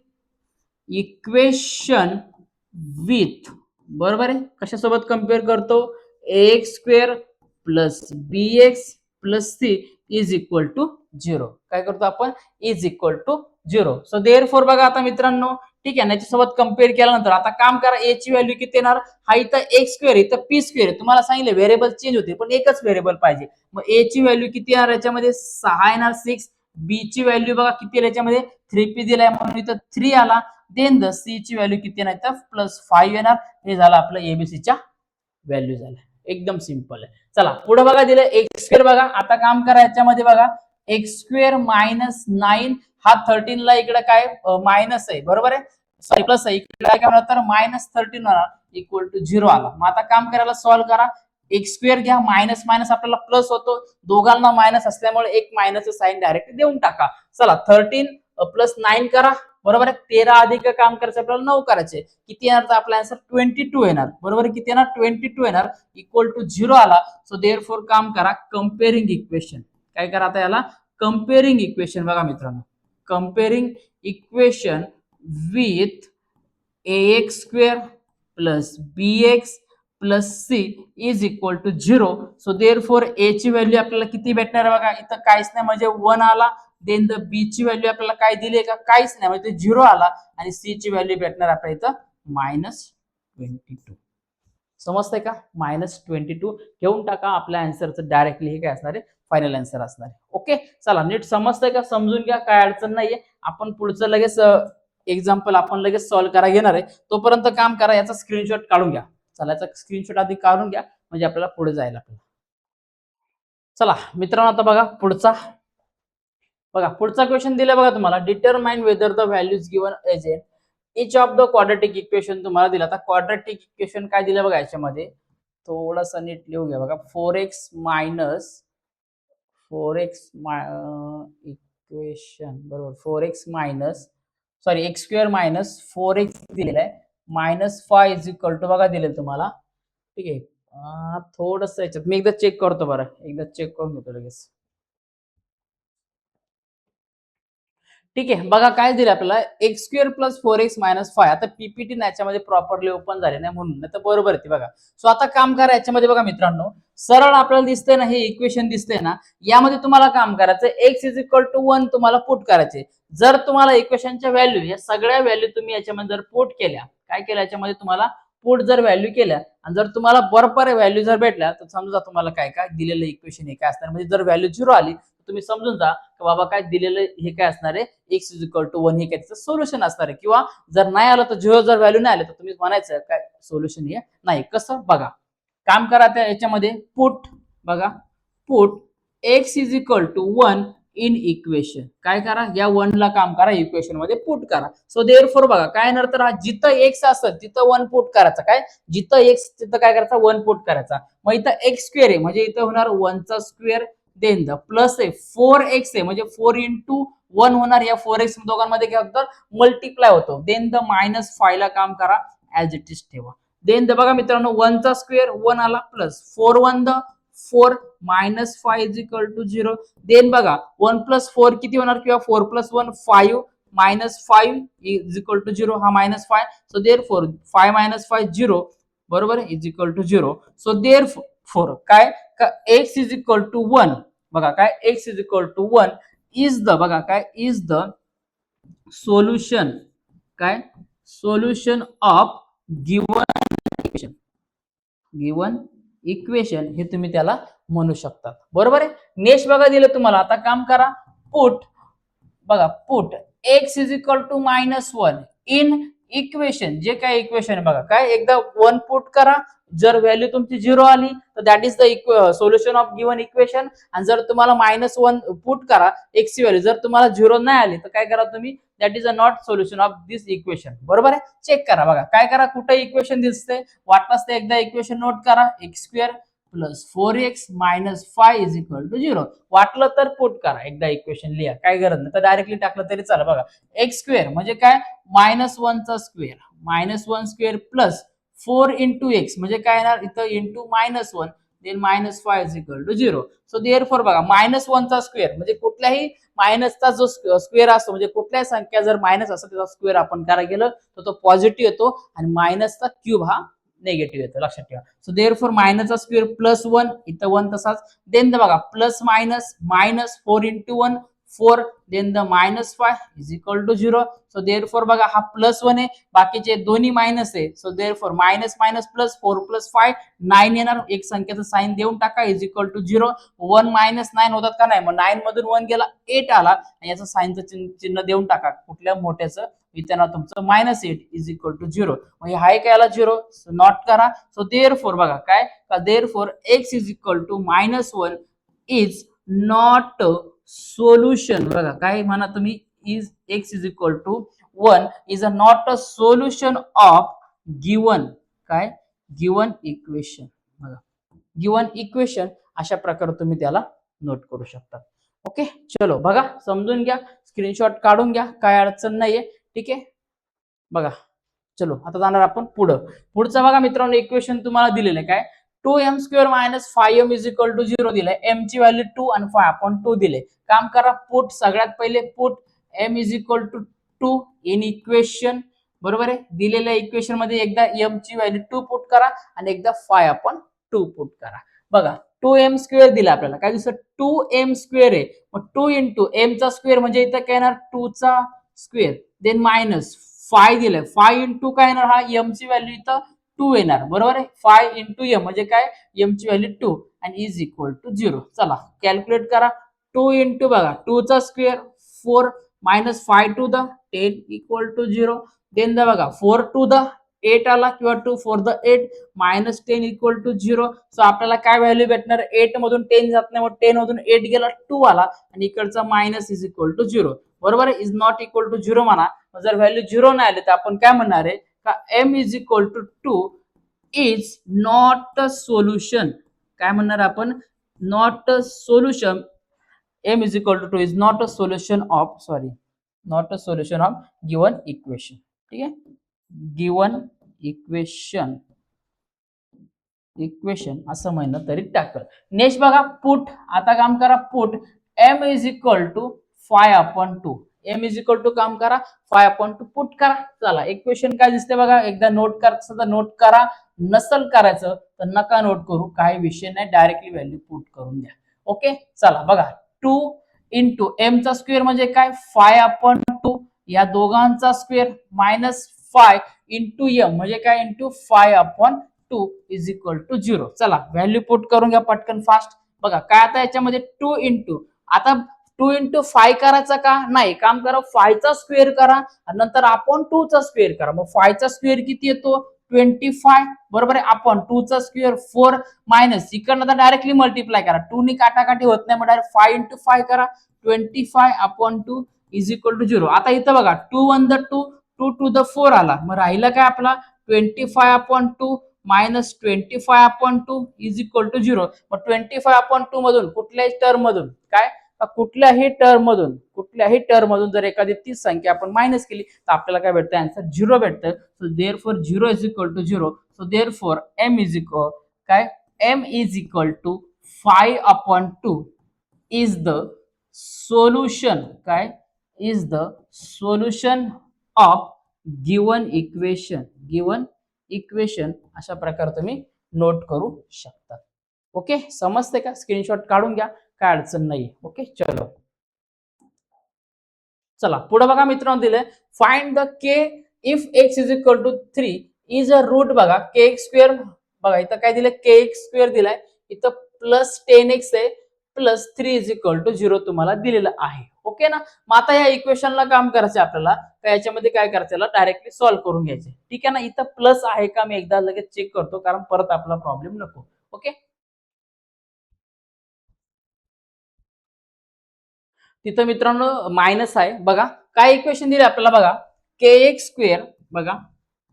इक्वेशन विथ, बरोबर आहे, कशासोबत कम्पेअर करतो ax² + bx + c is equal to 0. काय करतो आपण is equal to 0. So therefore बघा आता मित्रांनो, ठीक आहे ना, याच्यासोबत कम्पेअर केल्यानंतर आता काम करा, a ची व्हॅल्यू किती येणार, हा इथं x² इथं p² आहे. तुम्हाला सांगितलं व्हेरिएबल चेंज होते पण एकच व्हेरिएबल पाहिजे. मग a ची व्हॅल्यू किती येणार याच्यामध्ये 6 येणार 6. b ची व्हॅल्यू बघा किती येईल याच्यामध्ये 3p दिलाय म्हणून इथं 3 आला. देन द c ची व्हॅल्यू किती येणार तर +5 येणार. हे झालं आपलं एबीसी च्या व्हॅल्यू झाल्या. एकदम सिंपल आहे. चला पुढे बघा दिलं x². बघा आता काम करा, याच्यामध्ये बघा x² - 9 हा 13 ला इकडे काय मायनस आहे, बरोबर आहे, सॉरी प्लस आहे, इकडे काय होणार तर -13 होणार इक्वल टू 0 आला. मग आता काम करायला सॉल्व्ह करा, x² घ्या, मायनस मायनस आपल्याला प्लस होतो, दोघांना मायनस असल्यामुळे एक मायनसचं साइन डायरेक्ट देऊन टाका. चला 13 + 9 करा, बरोबर आहे, 13 अधिक काम करायचं आपल्याला 9 करायचे, किती येणार तर आपला आन्सर 22 येणार. बरोबर आहे, किती येणार 22 येणार इक्वल टू 0 आला. सो देअरफॉर काम करा कम्पेअरिंग इक्वेशन. काय करा आता याला कम्पेअरिंग इक्वेशन. बघा मित्रांनो, comparing equation with ax² + bx + c is equal to 0. So therefore a ची व्हॅल्यू आपल्याला किती भेटणार बघा, इथं काहीच नाही म्हणजे 1 आला. देन द b ची व्हॅल्यू आपल्याला काय दिली का, काहीच नाही म्हणजे 0 आला. आणि c ची व्हॅल्यू भेटणार आपल्याला इथं -22. समजतंय का, -22 घेऊन टाका, आपल्या आन्सरचं डायरेक्टली हे काय असणार आहे फायनल आन्सर असणार आहे. ओके, चला नीट समजतंय का, समजून घ्या, काय अडचण नाहीये. आपण पुढचं लगेच एक्झाम्पल आपण लगेच सॉल्व्ह करा घेणार आहे. तोपर्यंत काम करा, याचा स्क्रीनशॉट काढून घ्या. चला याचा स्क्रीनशॉट आधी काढून घ्या म्हणजे आपल्याला पुढे जायला आपल्याला. चला मित्रांनो, आता बघा पुढचा. बघा पुढचा क्वेश्चन दिला बघा तुम्हाला, determine whether the values given as in each of the quadratic equation तुम्हाला दिला. आता क्वाड्रेटिक इक्वेशन काय दिलं बघा, याच्यामध्ये थोडासा नीट लिहू घ्या. बघा 4x इक्वेशन, बरोबर, 4x सॉरी x² - 4x दिलेला आहे, -5 इज इक्वल टू बघा दिलेलं तुम्हाला, ठीक आहे. थोडस याच्यात मी एकदा चेक करतो, बरं एकदा चेक करून घेतो लगेच. ठीक आहे, बघा काय दिलं आपल्याला x² + 4x - 5. आता पीपीटी याच्यामध्ये प्रॉपरली ओपन झाले नाही म्हणून, नाही तर बरोबर आहे बघा. सो आता काम करा, याच्यामध्ये बघा मित्रांनो, सरळ आपल्याला दिसतंय ना, हे इक्वेशन दिसतंय ना, यामध्ये तुम्हाला काम करायचं x = 1 तुम्हाला पुट करायचे. जर तुम्हाला इक्वेशनच्या व्हॅल्यू या सगळ्या व्हॅल्यू तुम्ही याच्यामध्ये जर पुट केल्या, काय केलं याच्यामध्ये तुम्हाला पुट जर व्हॅल्यू केल्या आणि जर तुम्हाला बरोबर व्हॅल्यू जर भेटल्या, तर समजा तुम्हाला काय काय दिलेलं इक्वेशन हे काय असणार, म्हणजे जर व्हॅल्यू 0 आली तर तुम्ही समजून जा की बाबा काय दिलेलं हे काय असणार आहे, x = 1 हे काय सोल्युशन असणार आहे. किंवा जर नाही आलं तर 0 जर व्हॅल्यू नाही आली तर तुम्ही म्हणायचं काय सोल्युशन हे नाही. कसं बघा, काम करा त्या याच्यामध्ये पुट, बघा पुट x = 1 इन इक्वेशन. काय करा, या 1 ला काम करा इक्वेशन मध्ये पुट करा. सो देअरफॉर बघा काय येणार तर जिथं x असेल तिथं 1 पुट करायचा. काय जिथं x तिथं काय करायचा 1 पुट करायचा. मग इथं x² आहे म्हणजे इथं होणार 1² देन द प्लस आहे 4x आहे म्हणजे 4 × 1 होणार. या 4x दोघांमध्ये काय होतं मल्टिप्लाय होतो. देन द -5 ला काम करा ऍज इट इज ठेवा. देन द बघा मित्रांनो 1² 1 आला plus 4 1 the 4 -5 is equal to 0. Then बघा 1 + 4 किती होणार किंवा 4 + 1 5 -5 इज इक्वल टू 0. हा -5. सो देअरफॉर 5 - 5 0, बरोबर is equal to 0. So therefore काय x = 1, बघा काय x = 1 इज द, बघा काय इज द सोल्युशन, काय सोल्युशन ऑफ गिवन इक्वेशन हे तुम्ही त्याला म्हणू शकता. बरोबर आहे. नेक्स्ट बघा दिलं तुम्हाला, आता काम करा पुट, बघा पुट x = -1 इन इक्वेशन. जे काय इक्वेशन आहे बघा काय एकदा 1 पुट करा. जर व्हॅल्यू तुमची 0 आली तर that is the solution of given equation. आणि जर तुम्हाला -1 पुट करा x ची व्हॅल्यू, जर तुम्हाला 0 नाही आली तर काय करा तुम्ही, that is a not solution of this equation. बरोबर आहे. चेक करा, बघा काय करा, कुठे इक्वेशन दिसते वाटलंच तर एकदा इक्वेशन नोट करा, x² + 4x - 5 is equal to 0. वाटलं तर पुट करा, एकदा इक्वेशन लिहा, काय गरज नाही तर डायरेक्टली टाकलं तरी चालेल. बघा x² म्हणजे काय -1² -1² + 4 इंटू एक्स म्हणजे काय येणार इथं into -1 then -5 is equal to 0. So therefore बघा -1 चा स्क्वेअर म्हणजे कुठल्याही मायनसचा जो स्क्वेअर असतो म्हणजे कुठल्याही संख्या जर मायनस असतो त्याचा स्क्वेअर आपण करायला गेलं तर तो पॉझिटिव्ह येतो आणि मायनसचा क्यूब हा नेगेटिव्ह येतो लक्षात ठेवा. सो देअरफॉर मायनसचा स्क्वेअर +1 इथं 1 तसाच देन बघा plus minus -4 into 1 4 then the -5 is equal to 0. So therefore बघा हा +1 आहे बाकीचे दोन्ही मायनस आहे. So therefore minus minus plus 4 + 5 9 येणार एक संख्येचं साइन देऊन टाका इज इक्वल टू 0. 1 - 9 होतात का नाही मग 9 मधून 1 गेला 8 आला आणि याचं साइनचं चिन्ह देऊन टाका कुठल्या मोठ्याचं विचारणार तुमचं -8 इज इक्वल टू 0. म्हणजे हाय काय आला 0 नॉट करा. सो देअरफॉर बघा काय का therefore x is equal to -1 is not solution बघा काय म्हणा तुम्ही is x is equal to 1 is not a solution of given काय गिवन इक्वेशन बघा गिवन इक्वेशन अशा प्रकारे तुम्ही त्याला नोट करू शकता. ओके चलो बघा समजून घ्या स्क्रीनशॉट काढून घ्या काय अडचण नाहीये ठीक आहे. बघा चलो आता जाणार आपण पुढचं बघा मित्रांनो इक्वेशन तुम्हाला दिलेलं आहे काय 2m² - 5m is equal to 0 दिलंय m ची व्हॅल्यू 2 आणि 5 आपण 2 दिले. काम करा पुट सगळ्यात पहिले put m is equal to 2 in equation बरोबर आहे दिलेल्या इक्वेशन मध्ये एकदा m ची व्हॅल्यू 2 पुट करा आणि एकदा 5 आपण 2 पुट करा. बघा 2m² दिला आपल्याला काय दिसतं 2m² आहे मग 2 इंटू m चा स्क्वेअर म्हणजे इथं काय येणार 2 चा स्क्वेअर देन मायनस 5 दिलंय 5 इंटू काय येणार हा m ची व्हॅल्यू इथं 2 येणार बरोबर आहे 5 इंटू m म्हणजे काय m ची व्हॅल्यू 2 आणि इज इक्वल टू 0. चला कॅल्क्युलेट करा 2 इंटू बघा 2 चा square 4 minus 5 to the 10 equal to 0 then the बघा 4 टू द 8 आला किंवा 2 4 द 8 -10 इक्वल टू 0. सो आपल्याला काय व्हॅल्यू भेटणार 8 मधून 10 जात नाही मग 10 मधून 8 गेला 2 आला आणि इकडचा मायनस इज इक्वल टू 0 बरोबर आहे इज नॉट इक्वल टू 0 म्हणा. जर व्हॅल्यू 0 नाही आले तर आपण काय म्हणणार आहे का m is equal to 2 is not a solution काय म्हणणार आपण not a solution m is equal to 2 is not a solution of not a solution of given equation ठीक आहे गिवन इक्वेशन असं म्हणलं तरी टाकल. नेक्स्ट बघा पुट आता काम करा put m is equal to 5/2 m is equal to काम करा 5/2 पुट करा. चला इक्वेशन काय दिसते बघा एकदा नोट करायचं तर नोट करा नसल करायचं तर नका नोट करू काही विषय नाही डायरेक्टली व्हॅल्यू पुट करून द्या. ओके चला बघा 2 इंटू m चा स्क्वेअर म्हणजे काय 5/2 या दोघांचा स्क्वेअर -5 इंटू m म्हणजे काय इंटू 5/2 इज इक्वल टू 0. चला व्हॅल्यू पुट करून घ्या पटकन फास्ट. बघा काय आता याच्यामध्ये 2 इंटू आता 2 इंटू 5 करायचा का नाही काम करा 5 चा स्क्वेअर करा आणि नंतर आपण 2 चा स्क्वेअर करा मग 5 चा स्क्वेअर किती येतो 25 बरोबर आहे आपण 2 चा स्क्वेअर 4 मायनस इकडनं आता डायरेक्टली मल्टिप्लाय करा 2 नी काटाकाटी होत नाही मग डायरेक्ट 5 इंटू 5 करा 25/2 इज इक्वल टू 0. आता इथं बघा 2 1 द 2 2 टू द 4 आला मग राहिला काय आपला 25/2 मायनस 25/2 इज इक्वल टू 0. मग 25/2 मधून कुठल्याही टर्म मधून काय कुठल्याही टर्म मधून जर एखादी तीच संख्या आपण मायनस केली तर आपल्याला काय भेटतं आन्सर 0 भेटतं. So therefore 0 is equal to 0. So therefore m is equal काय m is equal to 5/2 is the solution काय is the solution of given equation अशा प्रकारे तुम्ही नोट करू शकता. ओके समजते का स्क्रीनशॉट काढून घ्या काय अडचण नाही. ओके चलो चला पुढे बघा मित्रांनो दिलंय find the k if x is equal to 3 is a root बघा kx² बघा इथं काय दिलंय kx² दिलाय इथं +10x आहे +3 इज इक्वल टू 0 तुम्हाला दिलेलं आहे. ओके ना मग आता या इक्वेशनला काम करायचं आपल्याला याच्यामध्ये काय करायचं याला डायरेक्टली सॉल्व्ह करून घ्यायचे ठीक आहे ना. इथं प्लस आहे का मी एकदा लगेच चेक करतो कारण परत आपला प्रॉब्लेम नको. ओके तिथं मित्रांनो मायनस आहे बघा काय इक्वेशन दिले आपल्याला बघा kx² बघा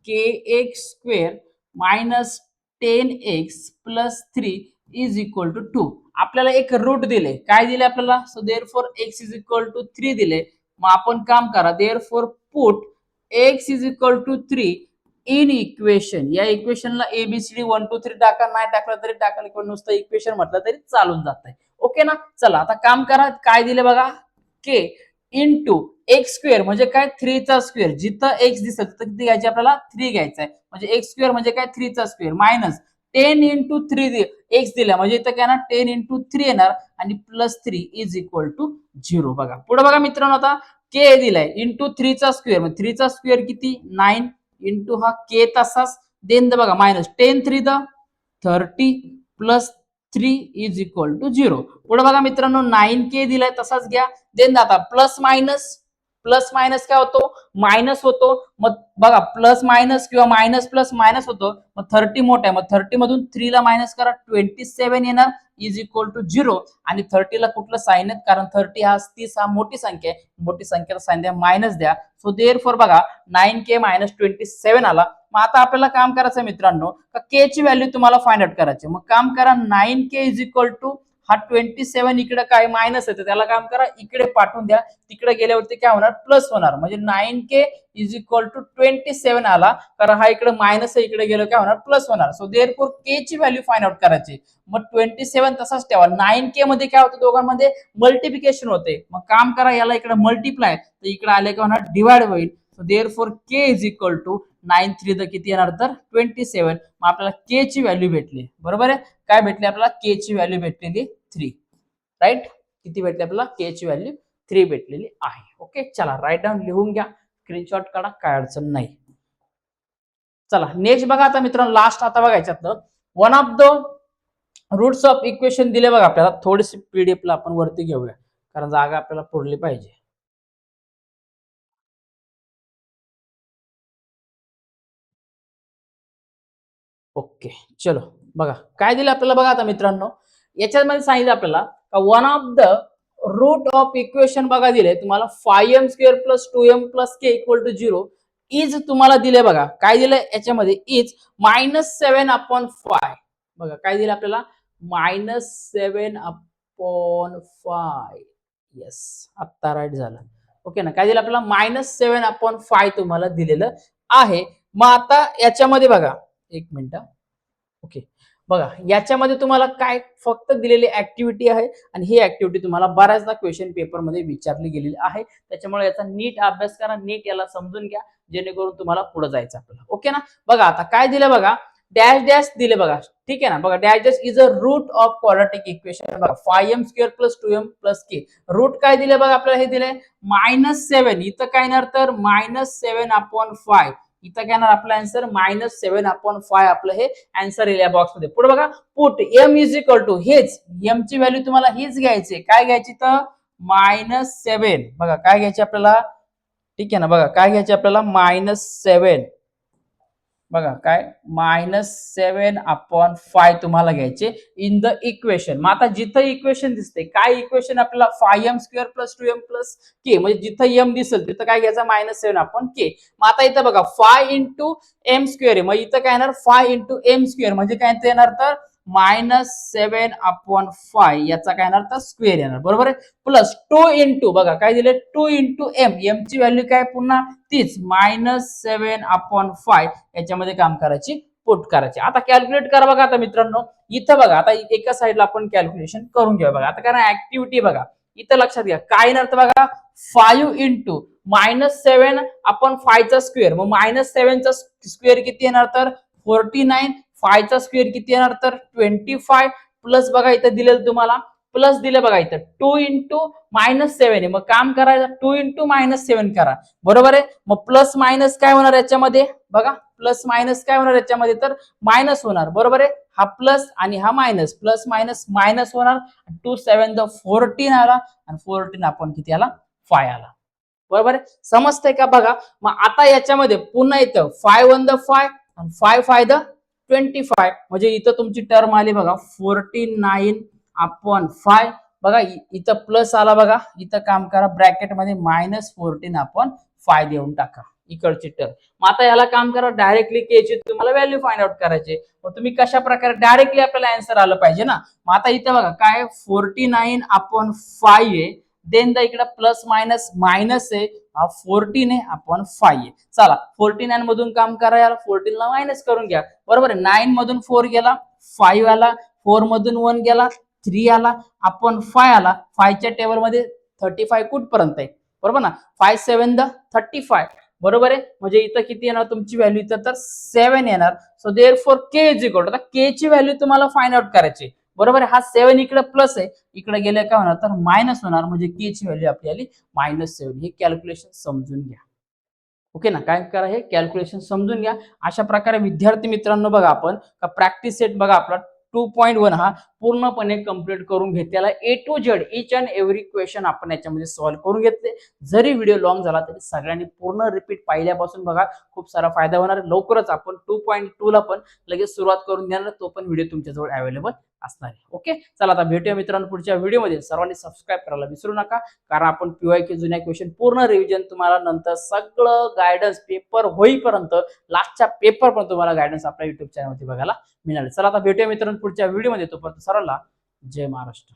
kx² minus 10x plus 3 is equal to 2. आपल्याला एक रूट दिले काय दिले आपल्याला so therefore x is equal to 3 दिले. मग आपण काम करा therefore put x is equal to 3 in equation, या इक्वेशनला एबीसीडी 1 2 3 टाका, नाही टाकलं तरी टाकाल किंवा नुसतं इक्वेशन म्हटलं तरी चालून जातंय. ओके ना. चला आता काम करा. काय दिले बघा, के इंटू एक्स स्क्वेअर म्हणजे काय 3 चा स्क्वेअर, जिथं एक्स दिसत तिथं किती घ्यायचे आपल्याला 3 घ्यायचा आहे, म्हणजे एक्स स्क्वेअर म्हणजे काय 3 चा स्क्वेअर मायनस 10 इंटू 3 एक्स दिला म्हणजे इथं काय ना 10 इंटू 3 येणार आणि प्लस 3 इज इक्वल टू 0. बघा पुढे बघा मित्रांनो, आता के दिलाय इंटू 3 चा स्क्वेअर, मग 3 चा स्क्वेअर किती 9 इंटू हा के तसाच देन बघा minus 10 3 the 30 plus 3 is equal to 0. पुढे बघा मित्रांनो 9k दिलाय तसाच घ्या. देन आता प्लस मायनस काय होतो मायनस होतो, मग बघा प्लस मायनस किंवा मायनस प्लस मायनस होतो, मग 30 मोठा आहे, मग 30 मधून 3 ला मायनस करा 27 येणार इज इक्वल टू 0. आणि 30 ला कुठलं साइन आहेत, कारण 30 हा मोठी संख्या आहे, मोठी संख्येचा साइन द्या मायनस द्या. सो देअरफॉर बघा 9k मायनस 27 आला. मग आता आपल्याला काम करायचं मित्रांनो, के ची व्हॅल्यू तुम्हाला फाइंड आउट करायची. मग काम करा 9k इज इक्वल टू हा 27 इकडे काय मायनस आहे, त्याला काम करा इकडे पाठवून द्या, तिकडे गेल्यावरती काय होणार प्लस होणार, म्हणजे 9k इज इक्वल टू 27 आला, कारण हा इकडे मायनस आहे, इकडे गेलो काय होणार प्लस होणार. सो देअरफॉर के ची व्हॅल्यू फाइंड आउट करायची. मग 27 तसाच ठेवा, 9k मध्ये काय होतं दोघांमध्ये मल्टिप्लिकेशन होते, मग काम करा याला इकडे मल्टिप्लाय, तर इकडे आले काय होणार डिवाइड होईल. So therefore k is equal to 9 3 किती येणार तर 27. मग आपल्याला के ची व्हॅल्यू भेटली. बरोबर आहे, काय भेटली आपल्याला के ची व्हॅल्यू भेटलेली 3. राईट, किती भेटली आपल्याला के ची व्हॅल्यू 3 भेटलेली आहे. ओके चला राईट डाऊन लिहून घ्या, स्क्रीनशॉट काढा, काय अडचण नाही. चला नेक्स्ट बघा आता मित्रांनो, लास्ट आता बघायच्यातलं one of the roots of equation दिले बघा आपल्याला. थोडीशी पीडीएफ ला आपण वरती घेऊया, कारण जागा आपल्याला पुरली पाहिजे. ओके चलो बघा काय दिलं आपल्याला बघा आता मित्रांनो, याच्यामध्ये सांगितलं आपल्याला का one of the root of equation बघा दिले तुम्हाला 5m square plus 2m plus k equal to 0 is तुम्हाला दिले बघा. काय दिलंय याच्यामध्ये इज -7/5. बघा काय दिलं आपल्याला -7/5. येस आता राईट झालं. ओके ना, काय दिलं आपल्याला -7/5 तुम्हाला दिलेलं आहे. मग आता याच्यामध्ये बघा एक मिनिट. ओके बघा याच्यामध्ये तुम्हाला काय फक्त दिलेली ऍक्टिव्हिटी आहे, आणि ही ऍक्टिव्हिटी तुम्हाला बऱ्याचदा क्वेश्चन पेपर मध्ये विचारली गेलेली आहे, त्याच्यामुळे याचा नीट अभ्यास करा, नीट याला समजून घ्या, जेणेकरून तुम्हाला पुढे जायचं आपल्याला. ओके ना. बघा आता काय दिलं बघा, डॅश डॅश दिले बघा, ठीक आहे ना. बघा dash dash is a root of quadratic equation. बघा 5m square plus 2m plus K, root काय दिले बघा आपल्याला, हे दिले -7. इथं काय येणार तर -7/5. इथं काय येणार आपला आन्सर -7/5. आपलं हे आन्सर येईल या बॉक्स मध्ये. पुढे बघा put m is equal to, हेच m ची व्हॅल्यू तुम्हाला हीच घ्यायची. काय घ्यायची तर -7. बघा काय घ्यायची आपल्याला, ठीक आहे ना. बघा काय घ्यायचे आपल्याला -7. बघा काय -7/5 तुम्हाला घ्यायचे इन द इक्वेशन. मग आता जिथं इक्वेशन दिसते काय इक्वेशन आपल्याला 5m square plus 2m plus के, म्हणजे जिथं m दिसेल तिथं काय घ्यायचं -7/k. मग आता इथं बघा 5 इंटू m स्क्वेअर आहे, मग इथं काय येणार 5 इंटू m स्क्वेअर, म्हणजे काय येणार तर -7/5 याचा काय येणार तर स्क्वेअर येणार. बरोबर आहे. प्लस 2 इंटू बघा काय दिले 2 इंटू m, m ची व्हॅल्यू काय पुन्हा तीच -7/5. याच्यामध्ये काम करायची, पुट करायची. आता कॅल्क्युलेट करा बघा आता मित्रांनो, इथं बघा आता एका साईडला आपण कॅल्क्युलेशन करून घेऊया. बघा आता कारण ऍक्टिव्हिटी बघा इथं लक्षात घ्या काय येणार तर बघा 5 इंटू -7/5 चा स्क्वेअर, मग -7 चा स्क्वेअर किती येणार तर 49, 5 चा स्क्वेअर किती येणार तर 25, प्लस बघा इथं दिलेलं तुम्हाला प्लस दिले बघा इथं 2 इंटू -7 आहे, मग काम करायचं 2 इंटू -7 करा. बरोबर आहे. मग प्लस मायनस काय होणार याच्यामध्ये बघा, प्लस मायनस काय होणार याच्यामध्ये तर मायनस होणार. बरोबर आहे. हा प्लस आणि हा मायनस, प्लस मायनस मायनस होणार. 2 7 14 आला, आणि 14 आपण किती आला 5 आला. बरोबर आहे. समजतंय का बघा. मग आता याच्यामध्ये पुन्हा येतं 5 1 5 आणि 5 5 25, म्हणजे इथं तुमची टर्म आली बघा 49/5. बघा इथं प्लस आला बघा, इथं काम करा ब्रॅकेट मध्ये -14/5 देऊन टाका इकडची टर्म. मग आता याला काम करा डायरेक्टली के ची तुम्हाला व्हॅल्यू फाइंड आउट करायची. मग तुम्ही कशा प्रकारे डायरेक्टली आपल्याला आन्सर आलं पाहिजे ना. मग आता इथं बघा काय 49/5 आहे, देन द इकडे प्लस मायनस मायनस आहे, हा 14 आहे आपण 5 आहे. चला 49 मधून काम करा यार, 14 ला मायनस करून घ्या. बरोबर आहे, 9 मधून 4 गेला 5 आला, 4 मधून 1 गेला 3 आला, आपण 5 आला. 5 च्या टेबल मध्ये 35 कुठपर्यंत आहे, बरोबर ना. 5 7 द 35, बरोबर आहे. म्हणजे इथं किती येणार तुमची व्हॅल्यू, इथं तर 7 येणार. So therefore k is equal to, आता के ची व्हॅल्यू तुम्हाला फाइंड आउट करायची, बरोबर आहे. हा 7 इकडे प्लस आहे, इकडे गेले काय होणार तर मायनस होणार, म्हणजे के ची व्हॅल्यू आपली आली -7. हे कॅल्क्युलेशन समजून घ्या. ओके ना, काय करा हे कॅल्क्युलेशन समजून घ्या. अशा प्रकारे विद्यार्थी मित्रांनो बघा आपण प्रॅक्टिस सेट बघा आपला 2.1 हा पूर्णपणे कंप्लीट करून घेतलेला A to Z each and every question आपण याच्यामध्ये सॉल्व्ह करून घेतले. जरी व्हिडिओ लॉंग झाला तरी सगळ्यांनी पूर्ण रिपीट पाहिल्यापासून बघा, खूप सारा फायदा होणार. लवकरच आपण 2.2 ला पण लगेच सुरुवात करून देणार, तो पण व्हिडिओ तुमच्याजवळ अवेलेबल असणार आहे. ओके, चला आता भेटूया मित्रांनो पुढच्या व्हिडिओमध्ये. सर्वांनी सबस्क्राईब करायला विसरू नका, कारण आपण पीवायक्यू जुन्या क्वेश्चन पूर्ण रिव्हिजन तुम्हाला नंतर सगळं गायडन्स पेपर होईपर्यंत लास्टच्या पेपर पण तुम्हाला गायडन्स आपल्या युट्यूब चॅनलवरती बघायला मिळाले. चला आता भेटूया मित्रांनो पुढच्या व्हिडिओमध्ये. तोपर्यंत सर्वांना जय महाराष्ट्र.